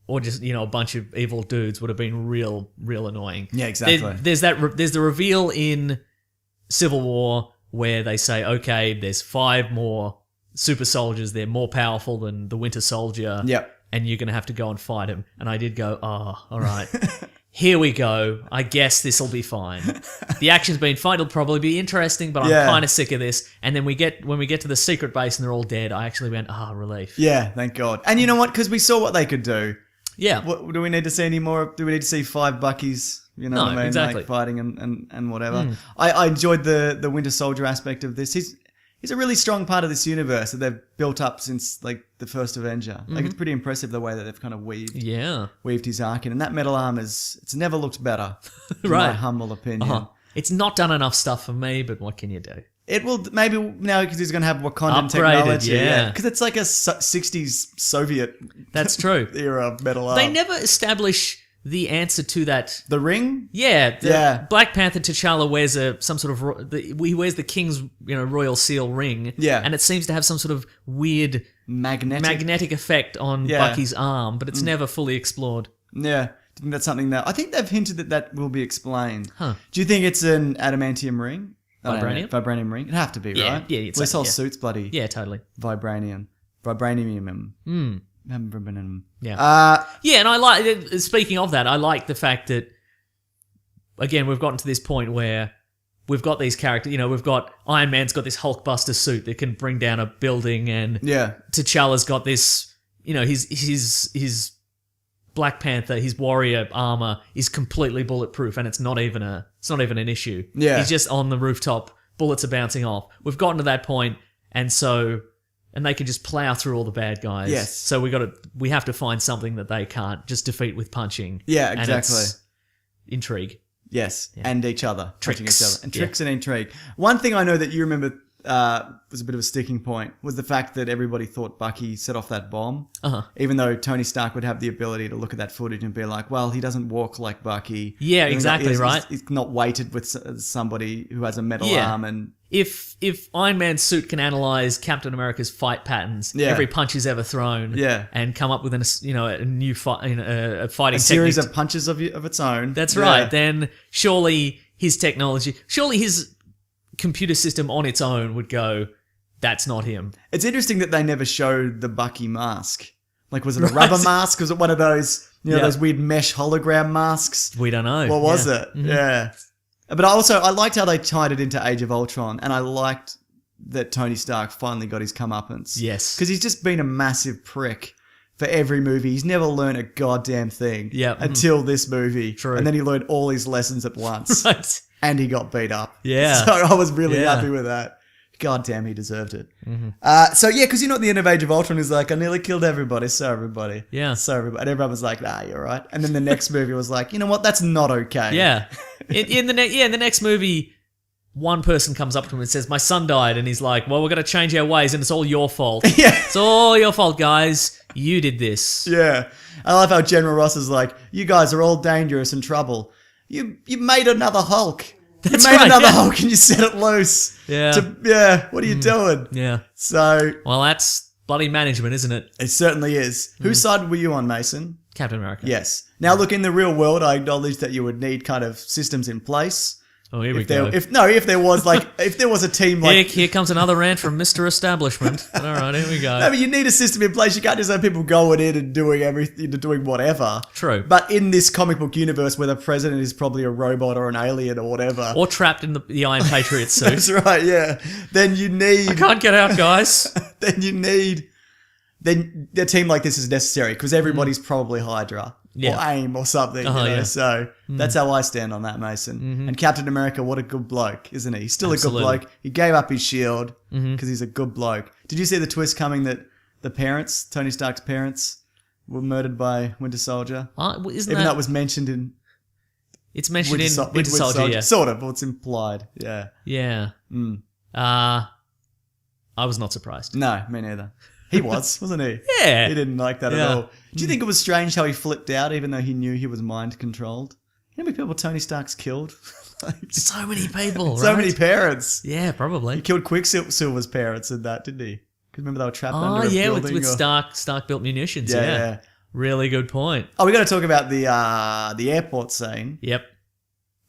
or just a bunch of evil dudes would have been real annoying. Yeah, exactly. There's the reveal in Civil War where they say, okay, there's 5 more super soldiers. They're more powerful than the Winter Soldier. Yep. And you're going to have to go and fight him. And I did go, oh, all right. Here we go. I guess this will be fine. The action's been fine. It'll probably be interesting, but I'm Yeah. kind of sick of this. And then when we get to the secret base and they're all dead, I actually went, relief. Yeah, thank God. And you know what? Because we saw what they could do. Yeah. What, do we need to see any more? Do we need to see 5 Buckies? You know No, what I mean? exactly. Like fighting and whatever. I enjoyed the Winter Soldier aspect of this. He's a really strong part of this universe that they've built up since like the first Avenger. Like it's pretty impressive the way that they've kind of weaved his arc in. And that metal arm it's never looked better. In Right. my humble opinion. Uh-huh. It's not done enough stuff for me, but what can you do? It will maybe now because he's going to have Wakandan Upgraded, technology. yeah. Because it's like a 60s Soviet That's true. era metal arm. They never establish the answer to that. The ring? Yeah, Yeah. Black Panther T'Challa wears some sort of he wears the King's royal seal ring. Yeah. and it seems to have some sort of weird magnetic effect on Yeah. Bucky's arm, but it's never fully explored. Yeah. Do you think that's something that I think they've hinted that will be explained. Huh. Do you think it's an adamantium ring? Vibranium? Vibranium ring. It'd have to be, Yeah, right? yeah, it's Well, this like- whole yeah. suit's bloody Yeah, totally. vibranium. Vibranium. Mm. Vibranium. Yeah. Yeah, and I like. Speaking of that, I like the fact that again we've gotten to this point where we've got these characters. We've got Iron Man's got this Hulkbuster suit that can bring down a building, and Yeah. T'Challa's got this. His Black Panther, his warrior armor is completely bulletproof, and it's not even an issue. Yeah. He's just on the rooftop, bullets are bouncing off. We've gotten to that point, and they can just plow through all the bad guys. Yes. So we have to find something that they can't just defeat with punching. Yeah, And exactly. it's intrigue. Yes, and each other. Touching Tricks. each other. And Yeah. tricks and intrigue. One thing I know that you remember was a bit of a sticking point was the fact that everybody thought Bucky set off that bomb. Uh-huh. Even though Tony Stark would have the ability to look at that footage and be like, well, he doesn't walk like Bucky. Yeah, He's exactly, not, right. He's not weighted with somebody who has a metal Yeah. arm and... If Iron Man's suit can analyze Captain America's fight patterns, Yeah. every punch he's ever thrown, Yeah. and come up with a new fight, a fighting a series technique. of punches of its own. That's Yeah. right. Then surely his computer system on its own would go, that's not him. It's interesting that they never showed the Bucky mask. Like, was it a rubber mask? Was it one of those, Yeah. those weird mesh hologram masks? We don't know. What was Yeah. it? Yeah. But I liked how they tied it into Age of Ultron, and I liked that Tony Stark finally got his comeuppance. Yes. Because he's just been a massive prick for every movie. He's never learned a goddamn thing Yep. until this movie. True. And then he learned all his lessons at once. Right. And he got beat up. Yeah. So I was really Yeah. happy with that. God damn, he deserved it. Mm-hmm. So yeah, because at the end of Age of Ultron, he's like, I nearly killed everybody, so everybody. Yeah. So everybody. And everyone was like, nah, you're right. And then the next movie was like, you know what? That's not okay. Yeah. In the next movie, one person comes up to him and says, "My son died," and he's like, "Well, we're going to change our ways, and it's all your fault. Yeah. It's all your fault, guys. You did this." Yeah. I love how General Ross is like, you guys are all dangerous and trouble. You made another Hulk. That's you made right, another yeah. Hulk and you set it loose. Yeah. What are you doing? Yeah. So Well, that's bloody management, isn't it? it certainly is. Whose side were you on, Mason? Captain America. Yes. Now look, in the real world, I acknowledge that you would need kind of systems in place. Oh, here we If there, go. if there was a team like Here comes another rant from Mr. Establishment. All right, here we go. no, but you need a system in place. You can't just have people going in and doing everything, doing whatever. True. But in this comic book universe where the president is probably a robot or an alien or whatever. Or trapped in the Iron Patriot suit. That's right, yeah. Then you need Can't get out, guys. then a team like this is necessary because everybody's probably Hydra Yeah. or AIM or something. Uh-huh, yeah. So that's how I stand on that, Mason. And Captain America, what a good bloke, isn't he? He's still Absolutely. a good bloke. He gave up his shield because he's a good bloke. Did you see the twist coming that the parents, Tony Stark's parents, were murdered by Winter Soldier? Isn't Even that... that was mentioned in It's mentioned in Winter Winter Soldier, yeah. Sort of, well, it's implied. Yeah. Yeah. Mm. I was not surprised. No, me neither. He was, wasn't he? Yeah. He didn't like that Yeah. at all. Do you think it was strange how he flipped out even though he knew he was mind controlled? You know how many people Tony Stark's killed? So many people, so right? many parents. Yeah, He probably. killed Quicksilver's parents and that, didn't he? Because remember they were trapped Oh, under a yeah, building. with or- Stark built munitions. Yeah, Yeah, yeah. Really good point. Oh, we got to talk about the airport scene. Yep.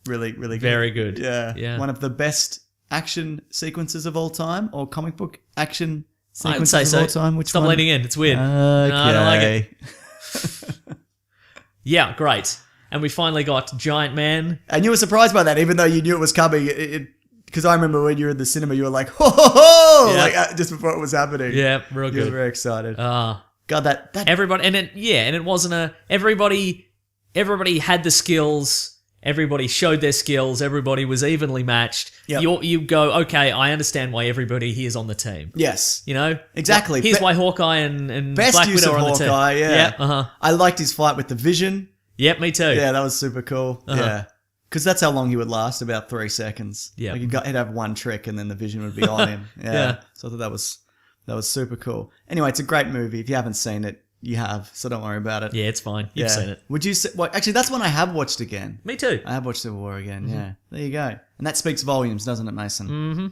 Really, really good. Very good. Yeah. Yeah. One of the best action sequences of all time, or comic book action I would sequences say of so. all time. Which Stop one? leaning in. It's weird. Okay. No, I don't like it. Yeah, great. And we finally got Giant Man. And you were surprised by that, even though you knew it was coming. Because I remember when you were in the cinema, you were like, ho, ho, ho! Yeah. Like, just before it was happening. Yeah, real You were good. very excited. Ah. God, that Everybody, and it wasn't everybody had the skills. Everybody showed their skills. Everybody was evenly matched. Yep. You go, okay, I understand why everybody here is on the team. yes. You know? Exactly. Here's Be- why Hawkeye and Best Black use Widow of are on the team. Hawkeye, yeah. Yeah, uh-huh. I liked his fight with the Vision. Yep, me too. Yeah, that was super cool. Uh-huh. Yeah. Because that's how long he would last, about 3 seconds. Yeah. Like he'd have one trick and then the Vision would be on him. Yeah. Yeah. So I thought that was super cool. Anyway, it's a great movie. If you haven't seen it, you have. So don't worry about it. Yeah, it's fine. You've seen it. Would you say, well, actually, that's one I have watched again. Me too. I have watched Civil War again, Mm-hmm. yeah. There you go. And that speaks volumes, doesn't it, Mason? Mm-hmm.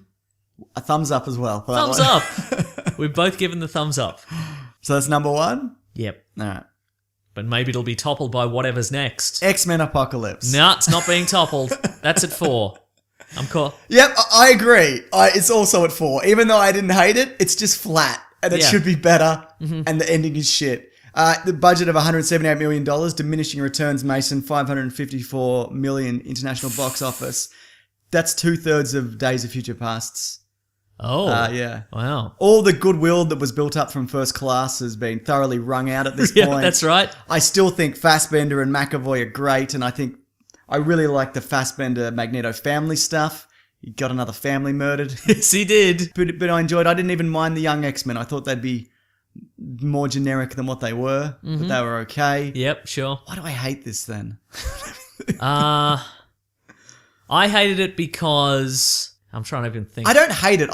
A thumbs up as well. for that Thumbs one. up. We've both given the thumbs up. So that's number 1? Yep. All right. But maybe it'll be toppled by whatever's next. X-Men Apocalypse. No, it's not being toppled. That's at 4. I'm cool. Yep, I agree. It's also at 4. Even though I didn't hate it, it's just flat. And it Yeah. should be better. And the ending is shit. The budget of $178 million, diminishing returns, Mason, $554 million international box office. That's 2/3 of Days of Future Pasts. Oh. Yeah. Wow. All the goodwill that was built up from First Class has been thoroughly wrung out at this Yeah, point. that's right. I still think Fassbender and McAvoy are great, and I really like the Fassbender Magneto family stuff. He got another family murdered. Yes, he did. But I didn't even mind the young X-Men. I thought they'd be more generic than what they were, but they were okay. Yep, sure. Why do I hate this then? I hated it because I'm trying to even think. I don't hate it.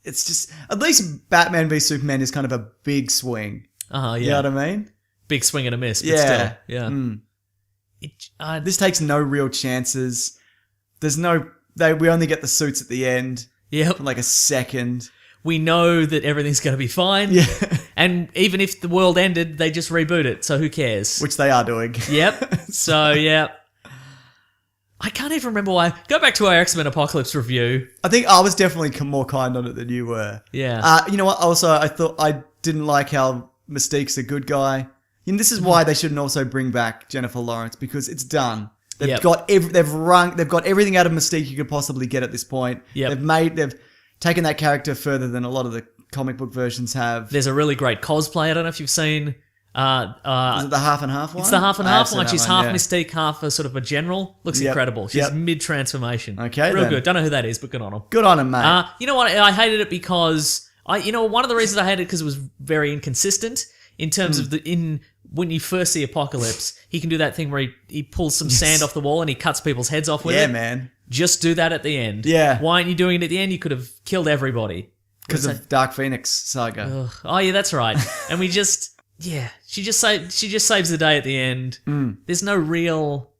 It's just, at least Batman v Superman is kind of a big swing. Yeah. You know what I mean? Big swing and a miss, but Yeah. still. Yeah. Mm. This, This takes no real chances. We only get the suits at the end yep. for like a second. We know that everything's going to be fine. Yeah. And even if the world ended, they just reboot it, so who cares? Which they are doing. Yep. So, yeah. I can't even remember why. Go back to our X-Men Apocalypse review. I think I was definitely more kind on it than you were. Yeah. You know what? Also, I thought I didn't like how Mystique's a good guy. And this is why they shouldn't also bring back Jennifer Lawrence, because it's done. They've Yep. got they've got everything out of Mystique you could possibly get at this point. Yep. They've taken that character further than a lot of the comic book versions have. There's a really great cosplay. I don't know if you've seen Is it the half and half one? It's the half and I half have seen one. that She's half yeah. Mystique, half a sort of a general. Looks Yep. incredible. She's Yep. mid-transformation. Okay, Real then. good. Don't know who that is, but good on her. Good on him, mate. You know what? I hated it because one of the reasons I hated it because it was very inconsistent in terms of when you first see Apocalypse, he can do that thing where he pulls some sand off the wall and he cuts people's heads off with yeah, it. man. Just do that at the end. Yeah. Why aren't you doing it at the end? You could have killed everybody. Because of Dark Phoenix saga. Ugh. Oh yeah, that's right. And we just she just saves the day at the end. There's no real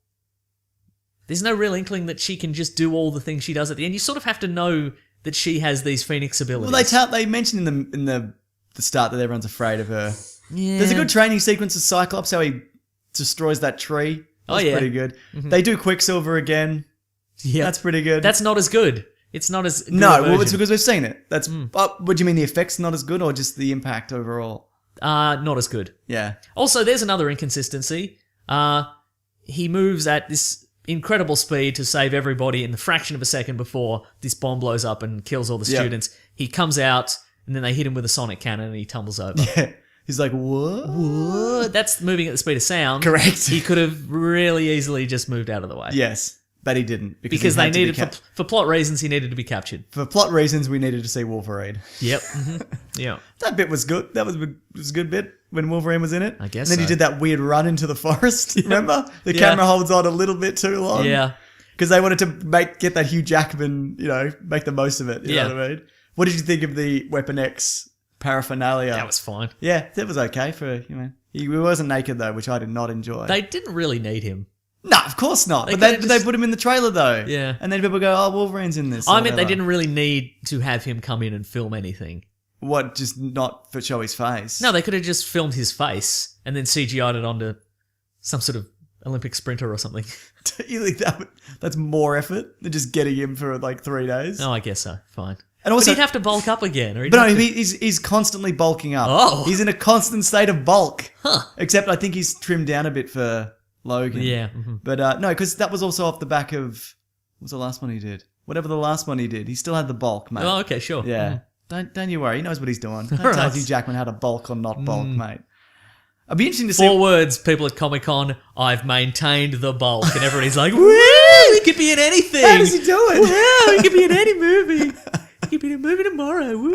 inkling that she can just do all the things she does at the end. You sort of have to know that she has these Phoenix abilities. Well, they mentioned in the start that everyone's afraid of her. Yeah. There's a good training sequence of Cyclops, how he destroys that tree. That's yeah. pretty good. They do Quicksilver again. Yeah, That's pretty good. That's not as good. It's not as good no, a well, it's version. because we've seen it. That's. What do you mean? The effects not as good, or just the impact overall? Not as good. Yeah. Also, there's another inconsistency. He moves at this incredible speed to save everybody in the fraction of a second before this bomb blows up and kills all the Yep. students. He comes out, and then they hit him with a sonic cannon, and he tumbles over. He's like, what? What? That's moving at the speed of sound. Correct. He could have really easily just moved out of the way. Yes, but he didn't Because he they had to be needed, for plot reasons, he needed to be captured. for plot reasons, we needed to see Wolverine. Yep. Yeah. That bit was good. That was a good bit when Wolverine was in it. I guess And then he so. did that weird run into the forest. Remember? The Yeah. camera holds on a little bit too long. Yeah. Because they wanted to get that Hugh Jackman, make the most of it. You Yeah. know what I mean? What did you think of the Weapon X paraphernalia? That was fine. Yeah, that was okay for, He wasn't naked though, which I did not enjoy. They didn't really need him. No, of course not. But could've they just- put him in the trailer though. Yeah. And then people go, oh, Wolverine's in this. I or meant they whatever. didn't really need to have him come in and film anything. What, just not for show his face? No, they could have just filmed his face and then CGI'd it onto some sort of Olympic sprinter or something. You think that's more effort than just getting him for like 3 days? Oh, I guess so. Fine. And But also, he'd have to bulk up again. Or he'd but no, have to- he's constantly bulking up. Oh. He's in a constant state of bulk. Huh. Except I think he's trimmed down a bit for Logan. Yeah. But no, because that was also off the back of what was the last one he did? Whatever the last one he did, he still had the bulk, mate. Oh, okay, sure. Yeah. Don't you worry. He knows what he's doing. Don't Alright. tell Hugh Jackman how to bulk or not bulk, mate. It'd be interesting to see. 4 words, people at Comic Con, I've maintained the bulk. And everybody's like, woo, he could be in anything. How does he do it? Wow, he could be in any movie. He could be in a movie tomorrow. Woo.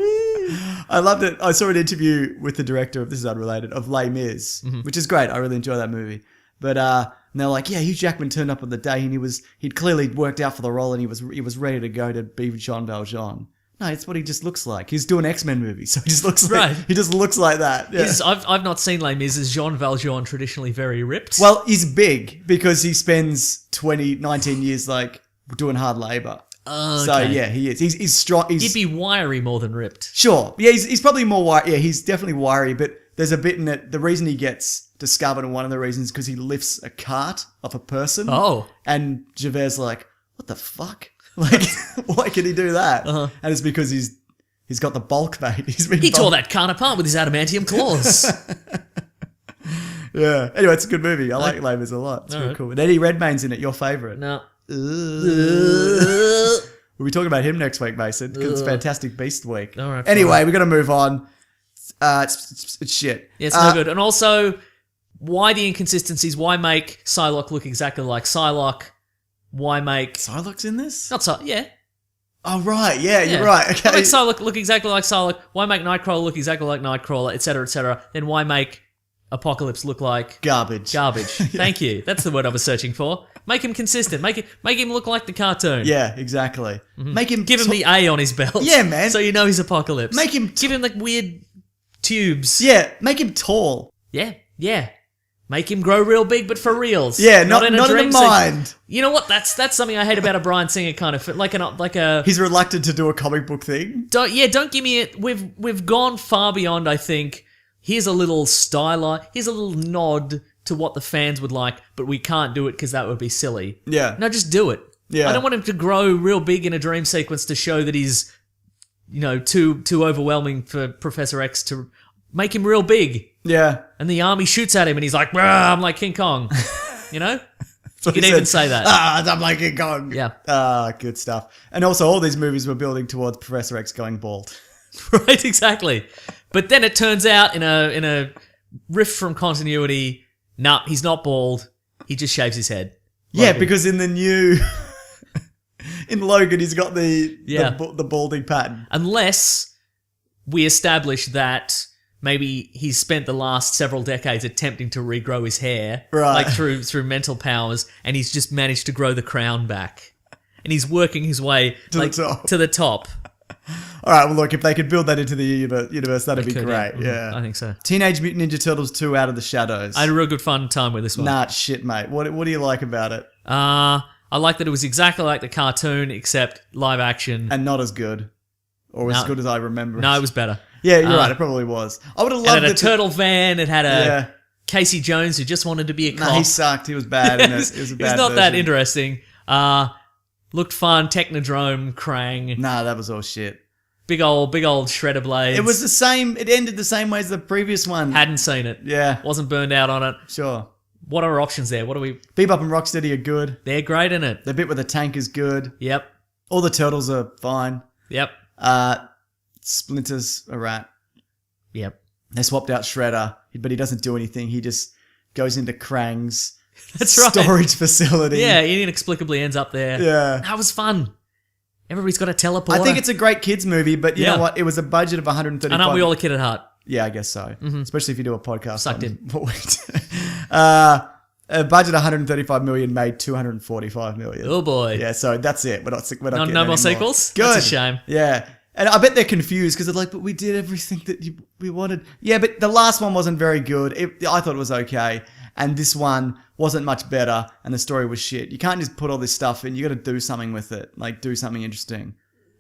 I loved it. I saw an interview with the director of, this is unrelated, of Les Mis, which is great. I really enjoy that movie. But and they're like, yeah, Hugh Jackman turned up on the day and he'd clearly worked out for the role and he was ready to go to be Jean Valjean. No, it's what he just looks like. He's doing X-Men movies, so he just looks like Right. he just looks like that. Yeah. I've not seen Les Mis. Is Jean Valjean traditionally very ripped? Well, he's big because he spends 19 years like doing hard labor. Okay. So yeah, he is. He's strong. He'd be wiry more than ripped. Sure. Yeah, he's probably more wiry. Yeah, he's definitely wiry, but there's a bit in it. The reason he gets discovered, and one of the reasons, because he lifts a cart off a person. Oh. And Javert's like, what the fuck? Like, why can he do that? And it's because he's got the bulk, mate. He tore that cart apart with his adamantium claws. Yeah. Anyway, it's a good movie. I like Les Mis a lot. It's really Alright. cool. And Eddie Redmayne's in it. Your favourite. No. We'll be talking about him next week, Mason, because it's Fantastic Beast week. All right, Anyway, we're going to move on. It's shit. Yeah, it's no good. And also, why the inconsistencies? Why make Psylocke look exactly like Psylocke? Why make... Psylocke's in this? Not Psylocke, yeah. Oh, right. Yeah, Yeah. you're right. Okay. Why make Psylocke look exactly like Psylocke? Why make Nightcrawler look exactly like Nightcrawler, etc., etc.? Then why make Apocalypse look like Garbage. garbage? Thank you. That's the word I was searching for. Make him consistent. Make him look like the cartoon. Yeah, exactly. Make him... Give him the A on his belt. Yeah, man. So you know he's Apocalypse. Make him... Give him like weird tubes. Yeah, make him tall. Yeah. Make him grow real big, but for reals. Yeah, not in dream the mind. You know what? That's something I hate about a Bryan Singer kind of like a. He's reluctant to do a comic book thing. Don't give me it. We've gone far beyond. I think here's a little styler. Here's a little nod to what the fans would like, but we can't do it because that would be silly. Yeah. No, just do it. Yeah. I don't want him to grow real big in a dream sequence to show that he's, too overwhelming for Professor X to make him real big. Yeah. And the army shoots at him and he's like, "Rah, I'm like King Kong." You know? You can even say that. I'm like King Kong. Yeah. Good stuff. And also, all these movies were building towards Professor X going bald. Right, exactly. But then it turns out in a rift from continuity. Nah, he's not bald. He just shaves his head. Yeah, Logan. because in the new in Logan, he's got the balding pattern. Unless we establish that maybe he's spent the last several decades attempting to regrow his hair, Right. like through mental powers, and he's just managed to grow the crown back, and he's working his way to the top. All right, well, look, if they could build that into the universe, that'd be Could, great. Mhm, Yeah. I think so. Teenage Mutant Ninja Turtles 2 Out of the Shadows. I had a real good fun time with this one. Nah, shit, mate. What do you like about it? I like that it was exactly like the cartoon, except live action. And not as good. Or as No. good as I remember. No, it was better. Yeah, you're right. It probably was. I would have It loved had a it. turtle van. It had a Yeah. Casey Jones who just wanted to be a cop. Nah, he sucked. He was bad in it. It was a bad He's not that version. interesting. Looked fun. Technodrome, Krang, Nah, that was all shit. big old shredder blades. It was the same. It ended the same way as the previous one. Hadn't seen it. Yeah, Wasn't burned out on it. sure. What are our options there? What are we? Bebop and Rocksteady are good. They're great in it. The bit with the tank is good. Yep. All the turtles are fine. Yep. Splinter's a rat. Yep. They swapped out Shredder, but he doesn't do anything. He just goes into Krang's That's right. storage facility. Yeah, he inexplicably ends up there. Yeah. That was fun. Everybody's got a teleporter. I think it's a great kids movie, but you Yeah. know what? It was a budget of 135. And aren't we all a kid at heart? Yeah, I guess so. Especially if you do a podcast. Sucked on what we do. A budget of 135 million made 245 million. Oh boy. Yeah, so that's it. We're not No getting more any sequels? Good. That's a shame. Yeah. And I bet they're confused because they're like, but we did everything that we wanted. Yeah, but the last one wasn't very good. I thought it was okay. And this one wasn't much better. And the story was shit. You can't just put all this stuff in. You got to do something with it. Like, do something interesting.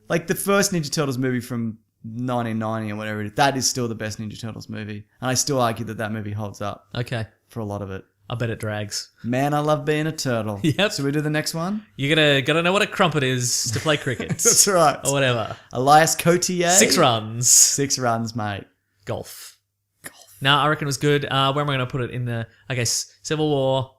Like, the first Ninja Turtles movie from 1990 or whatever it is, that is still the best Ninja Turtles movie. And I still argue that movie holds up Okay. for a lot of it. I bet it drags. Man, I love being a turtle. Yep. So we do the next one? You gotta know what a crumpet is to play cricket. That's right. Or whatever. Elias Cotier. 6 runs. 6 runs, mate. Golf. No, I reckon it was good. Where am I going to put it in the... Okay, Civil War.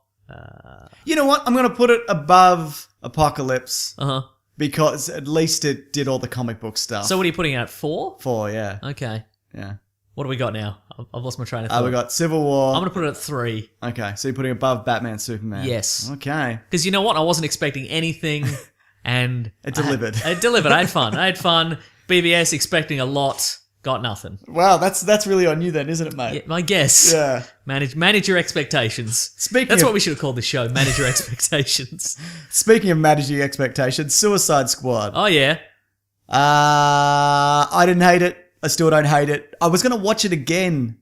You know what? I'm going to put it above Apocalypse Uh-huh. because at least it did all the comic book stuff. So what are you putting out? 4? 4, yeah. Okay. Yeah. What do we got now? I've lost my train of thought. We got Civil War. I'm going to put it at 3. Okay, so you're putting above Batman, Superman. Yes. Okay. Because you know what? I wasn't expecting anything, and... It delivered. It delivered. I had fun. BBS expecting a lot. Got nothing. Wow, that's really on you then, isn't it, mate? Yeah, I guess. Yeah. Manage your expectations. That's what we should have called the show. Manage your expectations. Speaking of managing expectations, Suicide Squad. Oh yeah. I didn't hate it. I still don't hate it. I was going to watch it again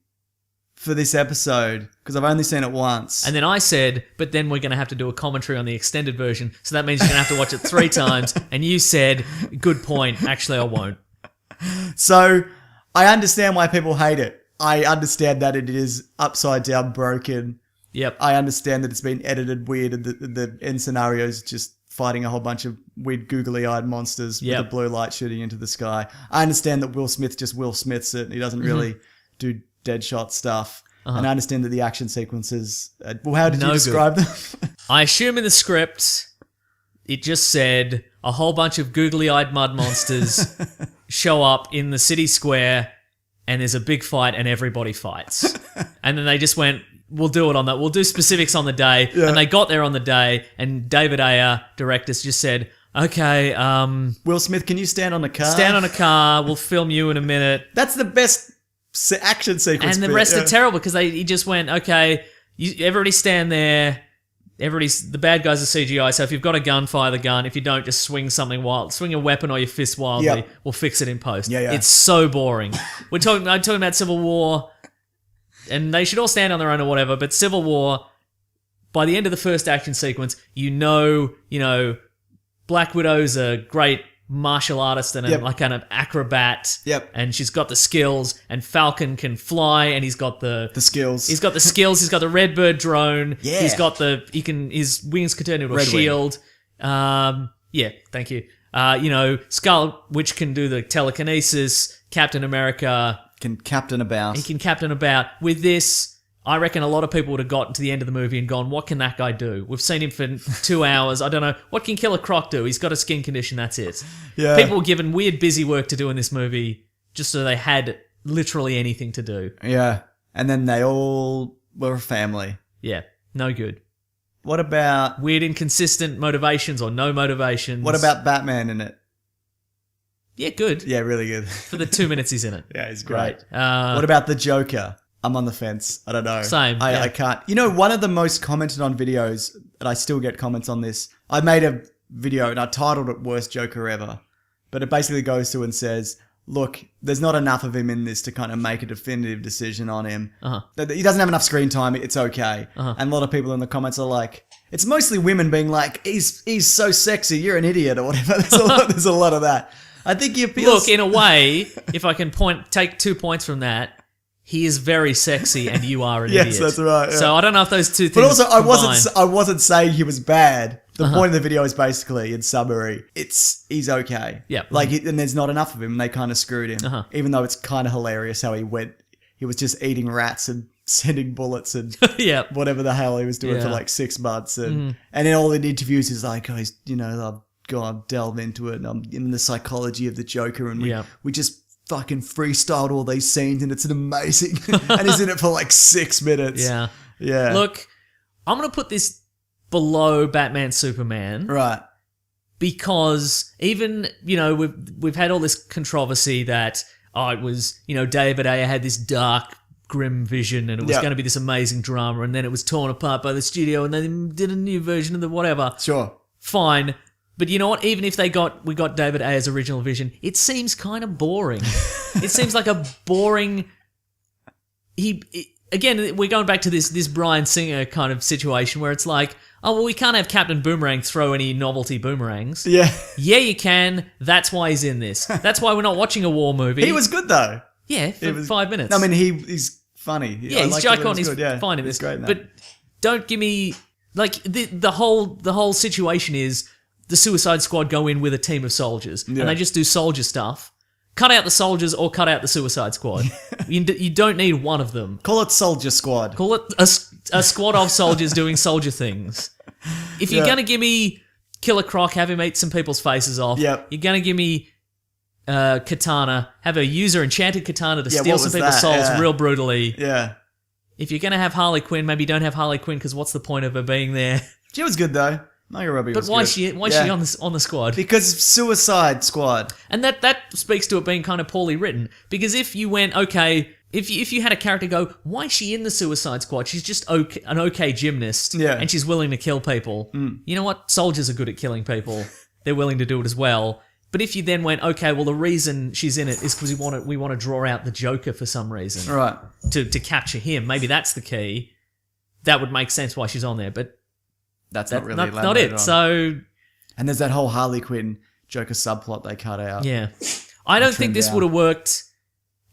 for this episode because I've only seen it once. And then I said, but then we're going to have to do a commentary on the extended version, so that means you're going to have to watch it 3 times. And you said, good point. Actually, I won't. So I understand why people hate it. I understand that it is upside down broken. Yep. I understand that it's been edited weird and the end scenario is just fighting a whole bunch of weird googly-eyed monsters with a blue light shooting into the sky. I understand that Will Smith just Will Smiths it. He doesn't really do Deadshot stuff. And I understand that the action sequences... well, how did you describe them? I assume in the script, it just said a whole bunch of googly-eyed mud monsters show up in the city square and there's a big fight and everybody fights. And then they just went... We'll do it on that. We'll do specifics on the day. Yeah. And they got there on the day, and David Ayer, directors, just said, okay, Will Smith, can you stand on a car? Stand on a car. We'll film you in a minute. That's the best action sequence. And the rest are terrible because he just went, okay, everybody stand there. The bad guys are CGI, so if you've got a gun, fire the gun. If you don't, just swing something wild. Swing a weapon or your fist wildly. Yep. We'll fix it in post. Yeah. It's so boring. I'm talking about Civil War... And they should all stand on their own or whatever, but Civil War, by the end of the first action sequence, you know, Black Widow's a great martial artist and like kind of acrobat. Yep. And she's got the skills, and Falcon can fly, and he's got the skills. He's got the skills. He's got the Redbird drone. Yeah. He's got his wings can turn into a shield. Yeah, thank you. Scarlet Witch can do the telekinesis. Captain America can captain about. He can captain about. With this, I reckon a lot of people would have gotten to the end of the movie and gone, what can that guy do? We've seen him for 2 hours. I don't know. What can Killer Croc do? He's got a skin condition. That's it. Yeah. People were given weird busy work to do in this movie just so they had literally anything to do. Yeah. And then they all were a family. Yeah, no good. What about Weird, inconsistent motivations or no motivations. what about Batman in it? Yeah, good. Yeah, really good. For the 2 minutes he's in it. Yeah, he's great. Right. What about the Joker? I'm on the fence. I don't know. Same, I, yeah. I can't. You know, one of the most commented on videos, and I still get comments on this. I made a video and I titled it "Worst Joker Ever," but it basically goes through and says, "Look, there's not enough of him in this to kind of make a definitive decision on him. He doesn't have enough screen time. It's okay." And a lot of people in the comments are like, "It's mostly women being like, he's so sexy. You're an idiot," or whatever. There's a lot of that. I think he appeals. Look, in a way, if I can take 2 points from that, he is very sexy and you are an Yes, idiot. that's right, yeah. So I don't know if those two things But also, I combine. wasn't saying he was bad. The point of the video is basically, in summary, he's okay. Yeah. Like, and there's not enough of him, and they kind of screwed him. Even though it's kind of hilarious how he was just eating rats and sending bullets and Yeah. whatever the hell he was doing for Yeah. like 6 months. And in all the interviews, he's like, I'll go and delve into it. And I'm in the psychology of the Joker, and we just fucking freestyled all these scenes, and it's an amazing. And he's in it for like 6 minutes. Yeah. Yeah. Look, I'm going to put this below Batman Superman Right. because even, we've had all this controversy that, it was, David Ayer had this dark, grim vision and it was Yeah. going to be this amazing drama, and then it was torn apart by the studio and they did a new version of the whatever. Sure. Fine. But you know what? Even if we got David Ayer's original vision, it seems kind of boring. It seems like a boring. Again, we're going back to this Bryan Singer kind of situation where it's like, oh well, we can't have Captain Boomerang throw any novelty boomerangs. Yeah. Yeah, you can. That's why he's in this. That's why we're not watching a war movie. He was good though. Yeah, for 5 minutes. I mean, he's funny. Yeah, he's Jai Courtney's fine in He's this. great in that. But don't give me like the whole situation is the Suicide Squad go in with a team of soldiers and they just do soldier stuff. Cut out the soldiers or cut out the Suicide Squad. You don't need one of them. Call it Soldier Squad. Call it a squad of soldiers doing soldier things. If you're gonna give me Killer Croc, have him eat some people's faces off. Yep. You're gonna give me Katana, have a user enchanted Katana to steal what some was people's that? souls Yeah. real brutally. Yeah. If you're gonna have Harley Quinn, maybe don't have Harley Quinn because what's the point of her being there? She was good though. Margot Robbie But was why good. is she on the squad? Because Suicide Squad. And that speaks to it being kind of poorly written. Because if you went, okay, if you had a character go, why is she in the Suicide Squad? She's just an okay gymnast, and she's willing to kill people. You know what? Soldiers are good at killing people. They're willing to do it as well. But if you then went, okay, well the reason she's in it is because we want to draw out the Joker for some reason, Right. to capture him. Maybe that's the key. That would make sense why she's on there, but That's that's not really not elaborated it. on. So And there's that whole Harley Quinn Joker subplot they cut out. yeah, I don't think trimmed this down. would have worked.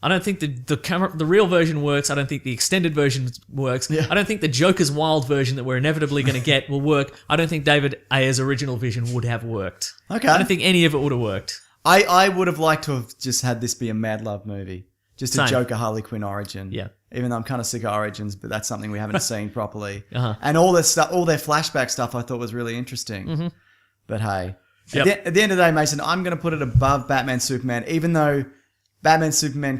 I don't think the real version works. I don't think the extended version works. Yeah. I don't think the Joker's Wild version that we're inevitably going to get will work. I don't think David Ayer's original vision would have worked. Okay. I don't think any of it would have worked. I would have liked to have just had this be a Mad Love movie. Just a Same. Joker Harley Quinn origin. Yeah. Even though I'm kind of sick of origins, but that's something we haven't seen properly. Uh-huh. And all this stuff, all their flashback stuff, I thought was really interesting. Mm-hmm. But hey, Yep. at the end of the day, Mason, I'm going to put it above Batman Superman, even though Batman Superman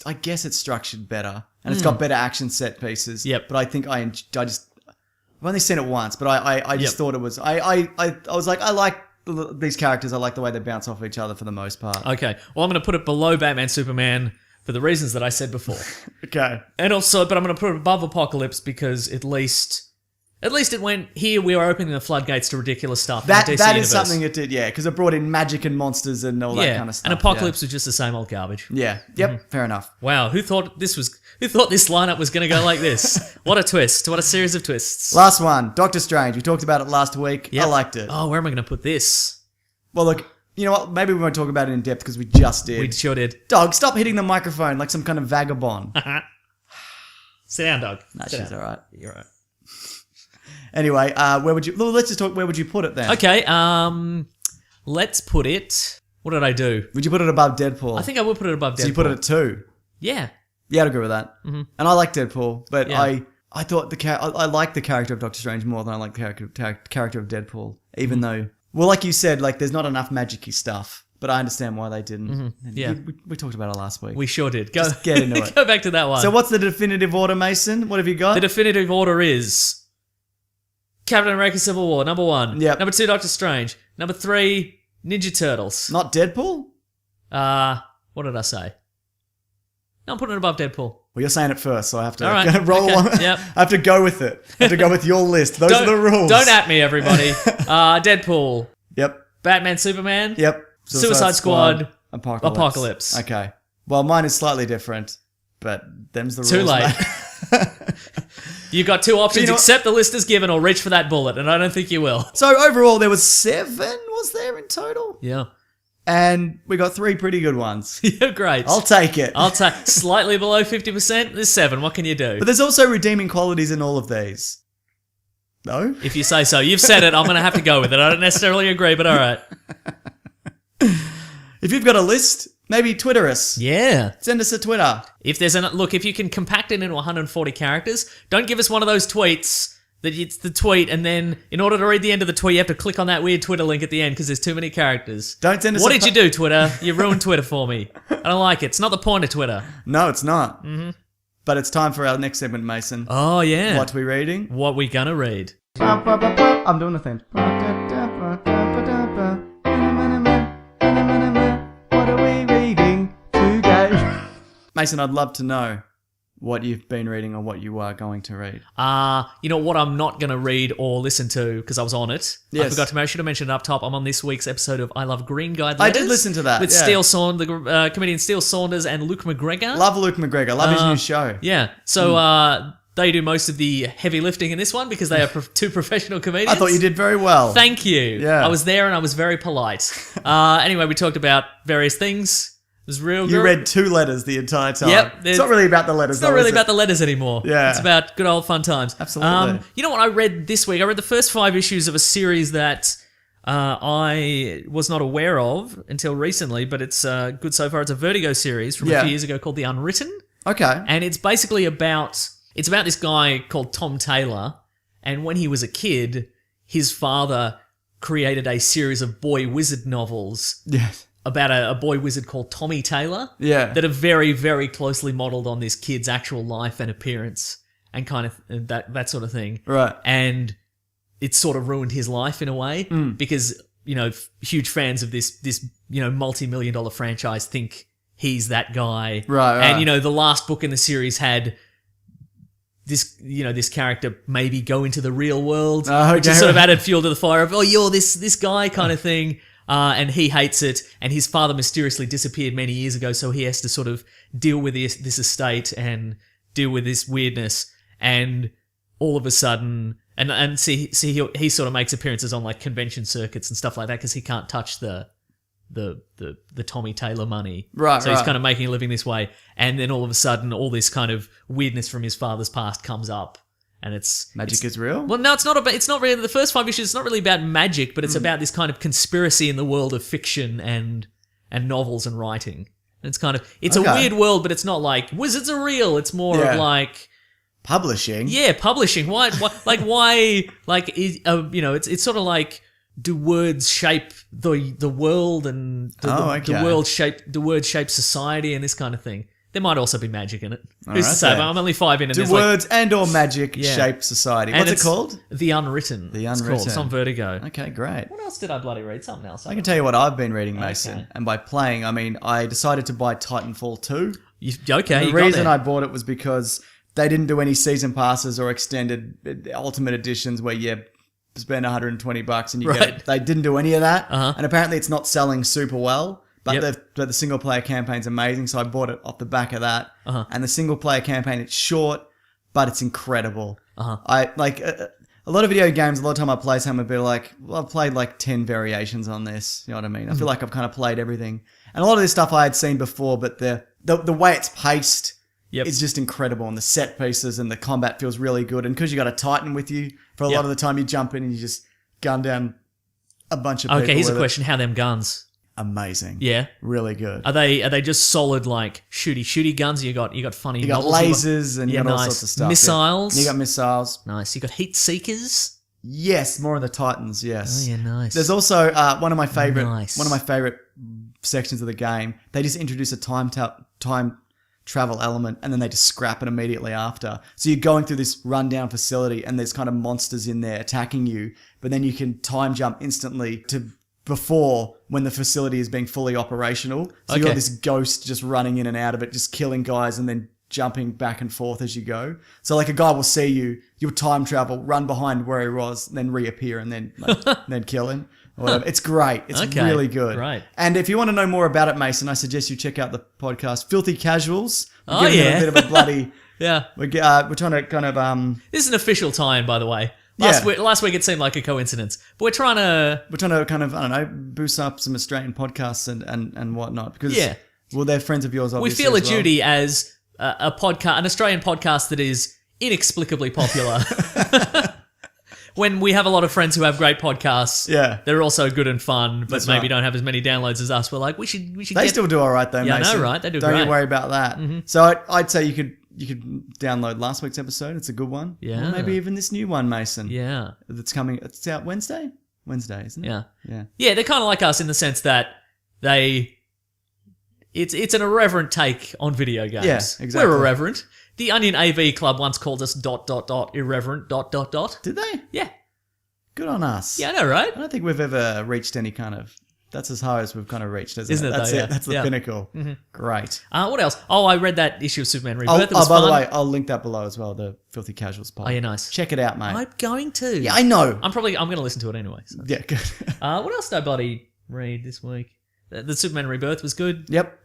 I guess it's structured better and it's got better action set pieces. Yep. But I think I've only seen it once, but I just Yep. thought it was, I was like, I like these characters. I like the way they bounce off each other for the most part. Okay, well I'm going to put it below Batman Superman for the reasons that I said before. Okay. And also, but I'm going to put it above Apocalypse because at least it went, here we are opening the floodgates to ridiculous stuff. in the That DC is universe. something it did, yeah, because it brought in magic and monsters and all that kind of stuff. and Apocalypse was just the same old garbage. Yeah. Yep. Fair enough. Wow, who thought this lineup was going to go like this? What a twist. What a series of twists. Last one, Doctor Strange. We talked about it last week. Yep. I liked it. Oh, where am I going to put this? Well, look, you know what? Maybe we won't talk about it in depth because we just did. We sure did. Dog, stop hitting the microphone like some kind of vagabond. Sit down, Doug. Nah, Sit she's down. all right. You're right. Anyway, let's just talk, where would you put it then? Okay, let's put it... What did I do? Would you put it above Deadpool? I think I would put it above Deadpool. So you put it at 2. Yeah. Yeah, I'd agree with that. Mm-hmm. And I like Deadpool, but Yeah. I thought I like the character of Doctor Strange more than I like the character of Deadpool, even though, well, like you said, like there's not enough magic-y stuff. but I understand why they didn't. Yeah. We talked about it last week. We sure did. Go Just get into it. Go back to that one. So what's the definitive order, Mason? What have you got? The definitive order is Captain America Civil War, number 1. Yep. Number 2, Doctor Strange. Number 3, Ninja Turtles. Not Deadpool? What did I say? No, I'm putting it above Deadpool. Well, you're saying it first, so I have to All right. roll Okay. along. Yep. I have to go with it. I have to go with your list. Those are the rules. Don't at me, everybody. Deadpool, Yep. Batman, Superman. Yep. Suicide Squad, Apocalypse. Okay. Well, mine is slightly different, but them's the rules. Too late. mate. You've got 2 options: you know- accept the list as given or reach for that bullet, and I don't think you will. So overall, there was 7, was there, in total? Yeah. And we got 3 pretty good ones. Yeah, great. I'll take it. I'll take slightly below 50%. There's 7. What can you do? But there's also redeeming qualities in all of these. No? If you say so. You've said it. I'm going to have to go with it. I don't necessarily agree, but all right. If you've got a list, maybe Twitter us. Yeah. Send us a Twitter. If there's look, if you can compact it into 140 characters, don't give us one of those tweets that it's the tweet, and then in order to read the end of the tweet, you have to click on that weird Twitter link at the end because there's too many characters. Don't send us What a did you do, Twitter? You ruined Twitter for me. I don't like it. It's not the point of Twitter. No, it's not. Mm-hmm. But it's time for our next segment, Mason. Oh, yeah. What are we reading? What we gonna read? I'm doing the thing. What are we reading today? Mason, I'd love to know what you've been reading or what you are going to read. You know what I'm not going to read or listen to because I was on it. I Yes. forgot to mention, I should have mentioned it up top. I'm on this week's episode of I Love Green Guide I Letters. did listen to that, With yeah. the comedian Steele Saunders and Luke McGregor. Love Luke McGregor. Love his new show. Yeah. So they do most of the heavy lifting in this one because they are 2 professional comedians. I thought you did very well. Thank you. Yeah. I was there and I was very polite. Anyway, we talked about various things. It was real You good. read 2 letters the entire time. Yep, It's not really about the letters. It's not really about the letters anymore. Yeah. It's about good old fun times. Absolutely. You know what I read this week? I read the first 5 issues of a series that I was not aware of until recently, but it's good so far. It's a Vertigo series from a Yeah. few years ago called The Unwritten. Okay. And it's basically about this guy called Tom Taylor, and when he was a kid, his father created a series of boy wizard novels Yes. about a boy wizard called Tommy Taylor. Yeah. That are very, very closely modelled on this kid's actual life and appearance and kind of that sort of thing. Right. And it sort of ruined his life in a way because, you know, huge fans of this multi-million dollar franchise think he's that guy. Right. And, you know, the last book in the series had this character maybe go into the real world, which is sort of added fuel to the fire of, oh, you're this guy kind of thing. And he hates it, and his father mysteriously disappeared many years ago, so he has to sort of deal with this estate and deal with this weirdness, and all of a sudden, and see he sort of makes appearances on like convention circuits and stuff like that because he can't touch the Tommy Taylor money. Right, So he's right. kind of making a living this way, and then all of a sudden, all this kind of weirdness from his father's past comes up. And Magic is real? Well, no, it's not about. It's not really the first 5 issues. It's not really about magic, but it's about this kind of conspiracy in the world of fiction and novels and writing. And it's kind of a Okay. weird world, but it's not like wizards are real. It's more Yeah. of like Publishing? publishing. Why? Why? Like it's sort of like, do words shape the world and the word shape society and this kind of thing. There might also be magic in it. Who's to right say? then. But I'm only 5 in, and Do there's words and or magic Yeah. shape society? And What's it it's called? The Unwritten. The It's called. Unwritten. It's on Vertigo. Okay, great. What else did I bloody read? Something else. I can tell you what I've been reading, Mason. Okay. And by playing, I mean I decided to buy Titanfall 2. Okay. The reason I bought it was because they didn't do any season passes or extended ultimate editions where you spend $120 and you get Right. it. They didn't do any of that. Uh-huh. And apparently it's not selling super well. But, Yep. the single player campaign's amazing, so I bought it off the back of that. Uh-huh. And the single player campaign, it's short, but it's incredible. Uh-huh. I like a lot of video games. A lot of time I play some, I'd be like, well, I've played like 10 variations on this. You know what I mean? I feel like I've kind of played everything, and a lot of this stuff I had seen before. But the way it's paced Yep. is just incredible, and the set pieces and the combat feels really good. And because you got a Titan with you, for a Yep. lot of the time you jump in and you just gun down a bunch of people. Okay, here's a with it. question: how them guns? Amazing. Yeah. Really good. Are they just solid like shooty guns? You got funny. You got nozzles, lasers and you yeah, got all nice. sorts of stuff. Missiles. Yeah. You got missiles. Nice. You got heat seekers. Yes, more of the Titans. Yes. Oh yeah, nice. There's also one of my favorite Nice. one of my favorite sections of the game, they just introduce a time travel element, and then they just scrap it immediately after. So you're going through this rundown facility, and there's kind of monsters in there attacking you, but then you can time jump instantly to before when the facility is being fully operational. So you got this ghost just running in and out of it, just killing guys and then jumping back and forth as you go. So like a guy will see you, you'll time travel, run behind where he was, and then reappear and then then kill him. Or whatever. It's great. It's really good. Right. And if you want to know more about it, Mason, I suggest you check out the podcast Filthy Casuals. We're Oh, giving it yeah. a bit of a bloody... Yeah. We're trying to kind of... This is an official tie-in, by the way. Yeah. Last week it seemed like a coincidence, but we're trying to kind of, I don't know, boost up some Australian podcasts and whatnot. Because, Yeah. well, they're friends of yours, we obviously. feel a as well. duty as a podcast, an Australian podcast that is inexplicably popular. When we have a lot of friends who have great podcasts, Yeah. they're also good and fun, but That's maybe right. don't have as many downloads as us. We're like, we should They get... still do all right, though, Yeah, I know, Mason. right? They do Don't great. you worry about that. So I'd say you could download last week's episode. It's a good one. Yeah. Or maybe even this new one, Mason. Yeah, That's coming. It's out Wednesday? Wednesday, isn't it? yeah. Yeah. Yeah, they're kind of like us in the sense that it's an irreverent take on video games. Yeah, exactly. We're irreverent. The Onion AV Club once called us ... irreverent ... Did they? Yeah. Good on us. Yeah, I know, right? I don't think we've ever reached any kind of... That's as high as we've kind of reached, isn't Isn't it, That's though? Yeah. That's the Yeah. pinnacle. Great. What else? Oh, I read that issue of Superman Rebirth. It Oh, was by fun. the way, I'll link that below as well, the Filthy Casuals pod. Oh, yeah, nice. Check it out, mate. I'm going to. Yeah, I know. I'm going to listen to it anyway. So. Yeah, good. What else did I bloody read this week? The Superman Rebirth was good. Yep.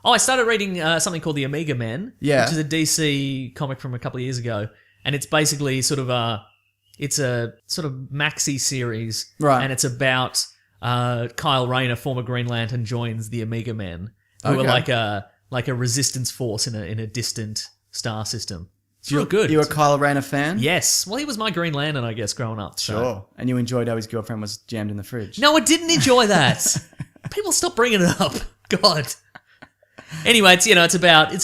I started reading something called The Omega Men, Yeah. which is a DC comic from a couple of years ago, and it's basically sort of a maxi series, Right. And it's about Kyle Rayner, former Green Lantern, joins the Omega Men, who Okay. are like a resistance force in a distant star system. It's real good. You a Kyle Rayner fan? Yes. Well, he was my Green Lantern, I guess, growing up. so- Sure. And you enjoyed how his girlfriend was jammed in the fridge. No, I didn't enjoy that. People stop bringing it up. God. Anyway, it's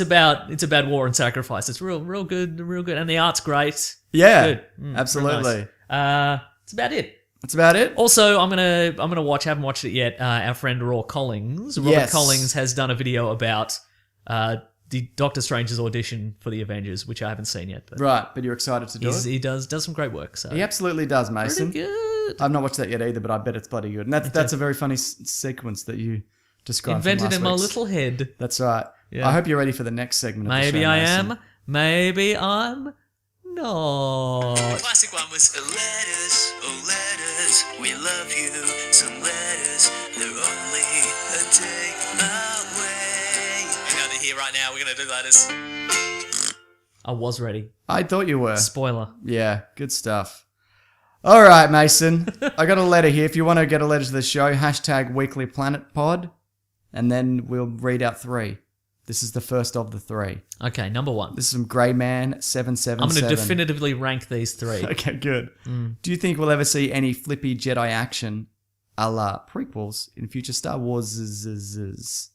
about war and sacrifice. It's real good, and the art's great. Yeah, Good. absolutely. Nice. It's about it. That's about it. Also, I'm gonna watch. Haven't watched it yet. Our friend Raw Collings. Robert Yes. Collings has done a video about the Doctor Strange's audition for the Avengers, which I haven't seen yet. But Right, but you're excited to do it? he does some great work. So He absolutely does, Mason. pretty good. I've not watched that yet either, but I bet it's bloody good. And that's a very funny sequence that you described from Invented last in my week's. little head. That's right. Yeah. I hope you're ready for the next segment of the Maybe show, I Mason. am. Maybe I'm not. Classic one was letters, oh letters, we love you. Some letters, they're only a day away. Hang on, they're here right now. We're gonna do letters. I was ready. I thought you were. Spoiler. Yeah, good stuff. All right, Mason. I got a letter here. If you want to get a letter to the show, hashtag Weekly Planet Pod, and then we'll read out 3. This is the first of the 3. Okay, number 1. This is from Greyman777. I'm going to definitively rank these 3. Okay, good. Mm. Do you think we'll ever see any flippy Jedi action a la prequels in future Star Wars?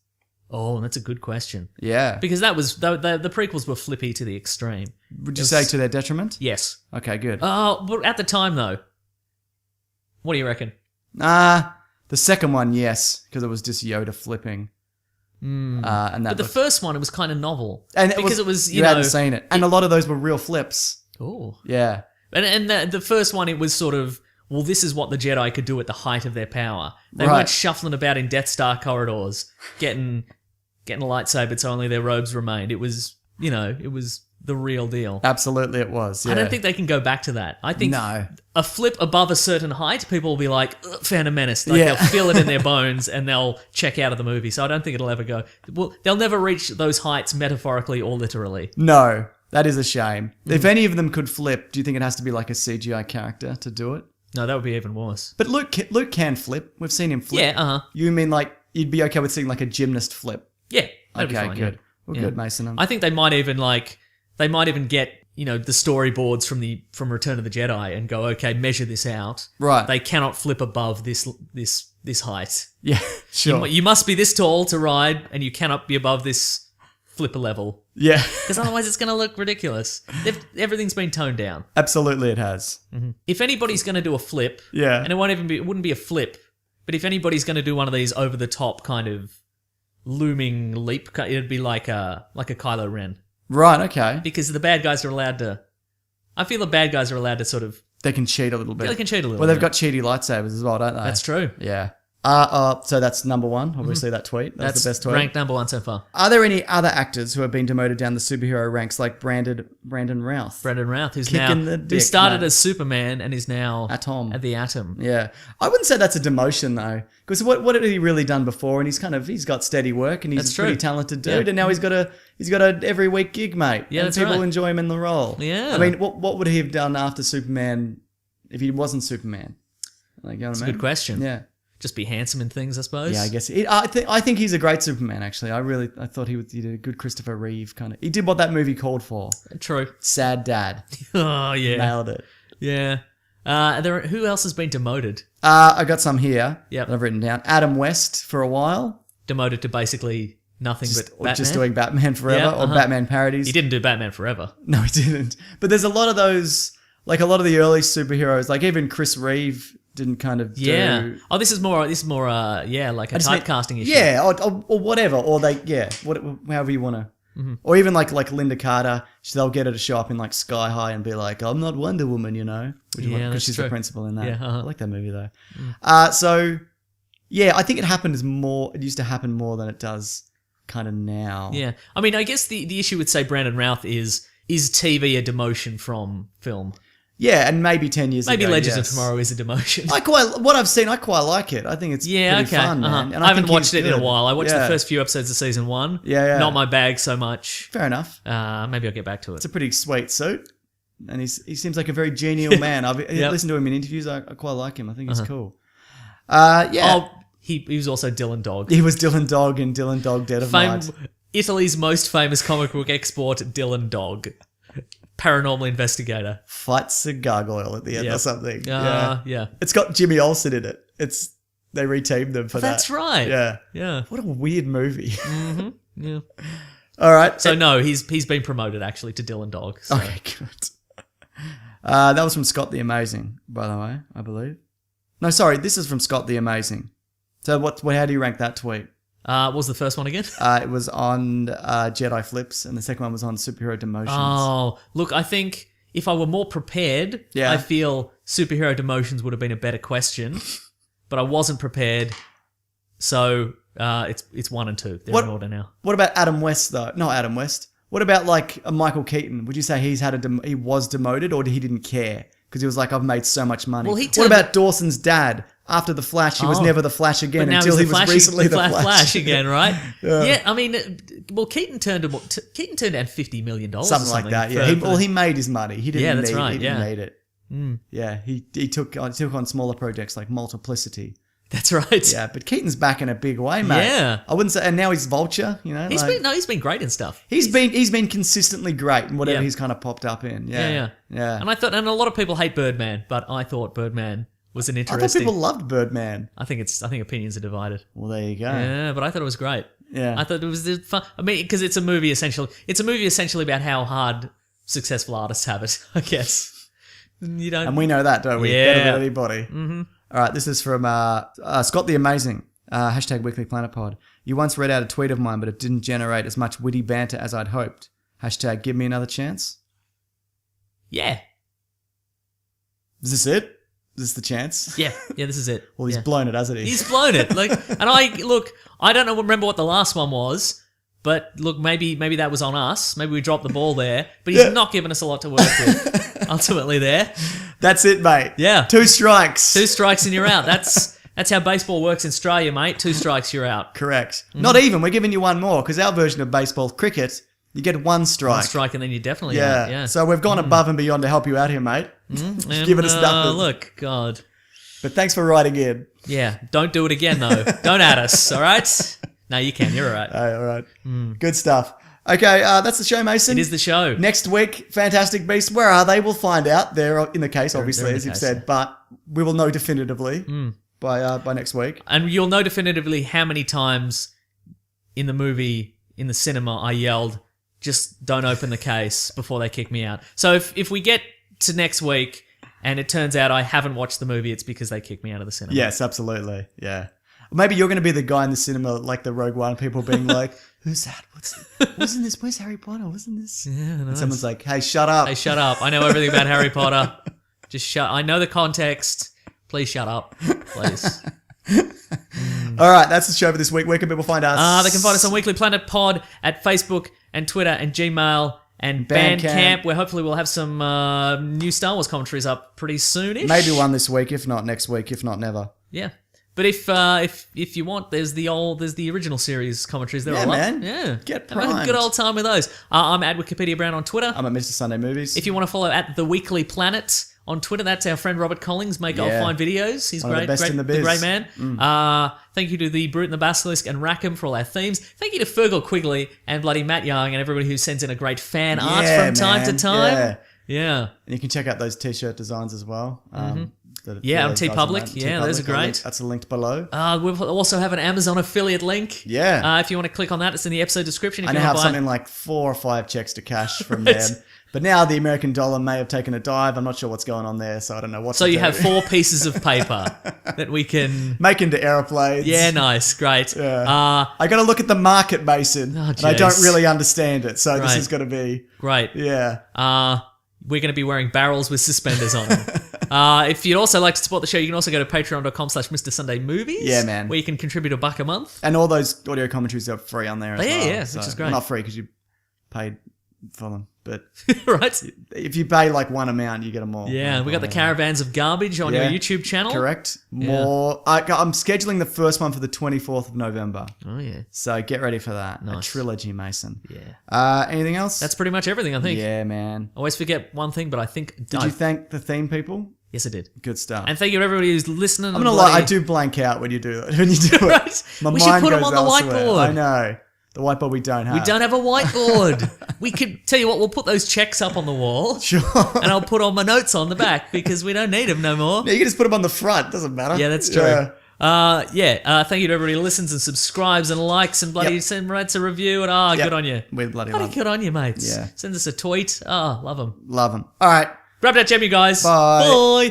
Oh, that's a good question. Yeah. Because that was the prequels were flippy to the extreme. Would you say to their detriment? Yes. Okay, good. But at the time though, what do you reckon? The second one, yes, because it was just Yoda flipping. And that But the looked- first one, it was kind of novel, and because it was you hadn't seen it, and a lot of those were real flips. Oh, Yeah. and the first one, it was sort of, well, this is what the Jedi could do at the height of their power. They Right. weren't shuffling about in Death Star corridors, getting a lightsaber so only their robes remained. It was, it was the real deal. Absolutely, it was. Yeah. I don't think they can go back to that. I think No. a flip above a certain height, people will be like, "Ugh, Phantom Menace." Like, Yeah. they'll feel it in their bones and they'll check out of the movie. So I don't think it'll ever go. Well, they'll never reach those heights metaphorically or literally. No, that is a shame. Mm. If any of them could flip, do you think it has to be like a CGI character to do it? No, that would be even worse. But Luke can flip. We've seen him flip. Yeah, You mean like you'd be okay with seeing like a gymnast flip? Yeah, that'd be Okay, fine, good. yeah. Well, Yeah. good, Mason. I think they might even get, the storyboards from Return of the Jedi and go, okay, measure this out. Right. They cannot flip above this height. Yeah, sure. You must be this tall to ride, and you cannot be above this flipper level. Yeah, Because otherwise it's going to look ridiculous. Everything's been toned down. absolutely it has. If anybody's going to do a flip, Yeah. and it wouldn't be a flip, But if anybody's going to do one of these over the top kind of looming leap, it'd be like a Kylo Ren, Right, okay. because the bad guys are allowed to. I feel the bad guys are allowed to sort of. They can cheat a little bit. Yeah, they can cheat a little. Well, they've bit. got cheaty lightsabers as well, don't they? That's true. Yeah. So that's number one, obviously, that tweet. That's the best tweet. Ranked number one so far. Are there any other actors who have been demoted down the superhero ranks like Brandon Routh? Brendan Routh, who's Kicking now the who dick, started mate. as Superman and is now Atom. at the Atom. Yeah. I wouldn't say that's a demotion, though. Because what had he really done before? And he's got steady work and he's That's a pretty true. talented dude. Yeah. And now he's got a every week gig, mate. Yeah, and that's people right. enjoy him in the role. Yeah. I mean, what would he have done after Superman if he wasn't Superman? Like, you know what It's I a mean? good question. Yeah. Just be handsome in things, I suppose. Yeah, I guess. I think he's a great Superman, actually. I thought he did a good Christopher Reeve kind of. He did what that movie called for. True. Sad Dad. Oh yeah. Nailed it. Yeah. Who else has been demoted? I got some here Yep. that I've written down. Adam West for a while. Demoted to basically nothing but Batman. Just doing Batman Forever Yeah, or Batman parodies. He didn't do Batman Forever. No, he didn't. But there's a lot of those, like a lot of the early superheroes, like even Chris Reeve didn't kind of Yeah. do. Oh, this is more like a just mean- typecasting issue. Yeah, or whatever, or however you want to. Mm-hmm. Or even like Linda Carter, they'll get her to show up in like Sky High and be like, "I'm not Wonder Woman," you know, Yeah, because that's she's true. the principal in that. Yeah, uh-huh. I like that movie though. So yeah, I think it used to happen more than it does kind of now. Yeah. I mean, I guess the issue with, say, Brandon Routh is TV a demotion from film? Yeah, and maybe 10 years Maybe ago. Legends yes. of Tomorrow is a demotion. What I've seen, I quite like it. I think it's Yeah, pretty okay. fun, man. And I haven't think watched he's it in a good. while. I watched Yeah. the first few episodes of season 1. Yeah. Not my bag so much. Fair enough. Maybe I'll get back to it. It's a pretty sweet suit, and he seems like a very genial man. I've Yep. listened to him in interviews. I quite like him. I think he's cool. Yeah. Oh, he was also Dylan Dog. He was Dylan Dog in Dylan Dog Dead of Night. Italy's most famous comic book export, Dylan Dog. Paranormal investigator. Fights a gargoyle at the end Yep. or something. Yeah. Yeah. It's got Jimmy Olsen in it. They reteamed them for that. That's right. Yeah. Yeah. What a weird movie. Yeah. All right. So no, he's been promoted actually to Dylan Dog. So. Okay, good. That was from Scott the Amazing, by the way, I believe. No, sorry, this is from Scott the Amazing. So how do you rank that tweet? What was the first one again? It was on Jedi Flips, and the second one was on superhero demotions. Oh, look, I think if I were more prepared, Yeah. I feel superhero demotions would have been a better question, but I wasn't prepared, so it's 1 and 2. They're What- in order now. What about Adam West, though? Not Adam West. What about like a Michael Keaton? Would you say he was demoted, or he didn't care because he was like, I've made so much money? Well, he what turned- about Dawson's dad? After the Flash, he was Oh. never the Flash But again now until he's he was recently the Flash again, right? Yeah. Yeah, I mean, well, Keaton turned down $50 million, Something like that. Yeah. He made his money. He didn't. Yeah, that's need, right, He didn't yeah. need it. Yeah. He took on smaller projects like Multiplicity. That's right. Yeah, but Keaton's back in a big way, mate. Yeah. I wouldn't say, and now he's Vulture. You know, He's like- been great in stuff. he's been consistently great in whatever Yeah. he's kind of popped up in. Yeah, Yeah. And a lot of people hate Birdman, but I thought Birdman was an I thought interesting. people loved Birdman. I think opinions are divided. Well, there you go. Yeah, but I thought it was great. Yeah. I thought it was the fun. I mean, because it's a movie essentially about how hard successful artists have it. I guess you don't. And we know that, don't we? Yeah. Better than anybody. Mm-hmm. All right, this is from Scott the Amazing. Hashtag Weekly Planet Pod. You once read out a tweet of mine, but it didn't generate as much witty banter as I'd hoped. Hashtag give me another chance. Yeah, Is this it? Is this the chance? yeah. This is it. Well, he's Yeah. blown it, hasn't he? He's blown it. I don't remember what the last one was, but look, maybe that was on us. Maybe we dropped the ball there. But he's not given us a lot to work with. Ultimately, there. That's it, mate. Yeah. 2 strikes. 2 strikes and you're out. That's how baseball works in Australia, mate. 2 strikes, you're out. Correct. Mm-hmm. Not even. We're giving you one more because our version of baseball, cricket, you get 1 strike. 1 strike and then you're definitely Yeah. out. Yeah. So we've gone above and beyond to help you out here, mate. And, giving us nothing. Look, God. But thanks for writing in. Yeah. Don't do it again, though. Don't add us, all right? No, you can. You're all right. All right. Good stuff. Okay, that's the show, Mason. It is the show. Next week, Fantastic Beasts. Where are they? We'll find out. They're in the case, obviously, they're in as the you've case, said, yeah. but we will know definitively by next week. And you'll know definitively how many times in the movie, in the cinema, I yelled, just don't open the case before they kick me out. So if we get to next week and it turns out I haven't watched the movie, it's because they kicked me out of the cinema. Yes, absolutely. Yeah. Maybe you're going to be the guy in the cinema, like the Rogue One people being like, who's that? Wasn't this? Where's Harry Potter? Wasn't this? Yeah, And nice. someone's like, hey, shut up. Hey, shut up. I know everything about Harry Potter. Just shut. I know the context. Please shut up. Please. All right, that's the show for this week. Where can people find us? They can find us on Weekly Planet Pod at Facebook and Twitter and Gmail and Bandcamp. Bandcamp, where hopefully we'll have some new Star Wars commentaries up pretty soonish. Maybe one this week, if not next week, if not never. Yeah. But if you want, there's the original series commentaries. They're Yeah, all up. man. Yeah. Get Have a primed. good old time with those. I'm at Wikipedia Brown on Twitter. I'm at Mr. Sunday Movies. If you want to follow at The Weekly Planet on Twitter, that's our friend Robert Collins. Make Yeah. fine videos. He's One of the great, best great, in the the biz. great man. Thank you to the Brute and the Basilisk and Rackham for all our themes. Thank you to Fergal Quigley and bloody Matt Young and everybody who sends in a great fan art Yeah, from time man. to time. Yeah. Yeah. And you can check out those t-shirt designs as well. Yeah, on those guys TeePublic. that. Yeah, those are great. That's linked below. We also have an Amazon affiliate link. Yeah. If you want to click on that, it's in the episode description. If I you now have want to buy something like 4 or 5 checks to cash from Right. them. But now the American dollar may have taken a dive. I'm not sure what's going on there, so I don't know what So to you do. have 4 pieces of paper that we can... Make into aeroplanes. Yeah, nice. Great. Yeah. I got to look at the market, Mason. Oh, and I don't jeez. really understand it, so this Right. is going to be... Great. Yeah. We're going to be wearing barrels with suspenders on them. If you'd also like to support the show, you can also go to patreon.com/Mr. Sunday Movies. Yeah, man. Where you can contribute $1 a month. And all those audio commentaries are free on there as Yeah, well. yeah, so, which is great. well, not free because you paid for them. But Right? if you pay like one amount, you get them all. Yeah, we got the Caravans of Garbage on your Yeah. YouTube channel. Correct. More. I'm scheduling the first one for the 24th of November. Oh, yeah. So get ready for that. A Nice. trilogy, Mason. Yeah. Anything else? That's pretty much everything, I think. Yeah, man. I always forget one thing, but I think... Did you thank the theme people? Yes, I did. Good stuff. And thank you to everybody who's listening. I'm gonna lie, I do blank out when you do that. When you do it, Right. my We should mind put 'em goes on the elsewhere. whiteboard. I know the whiteboard we don't have. We don't have a whiteboard. We could... Tell you what, we'll put those checks up on the wall. Sure. And I'll put all my notes on the back because we don't need them no more. Yeah, you can just put them on the front. Doesn't matter. Yeah, that's true. Thank you to everybody who listens and subscribes and likes and bloody send writes a review and Yep. good on you. We bloody love Good on you, mates. Yeah. Send us a tweet. Love them. them. All right. Grab that gem, you guys. Bye. Bye.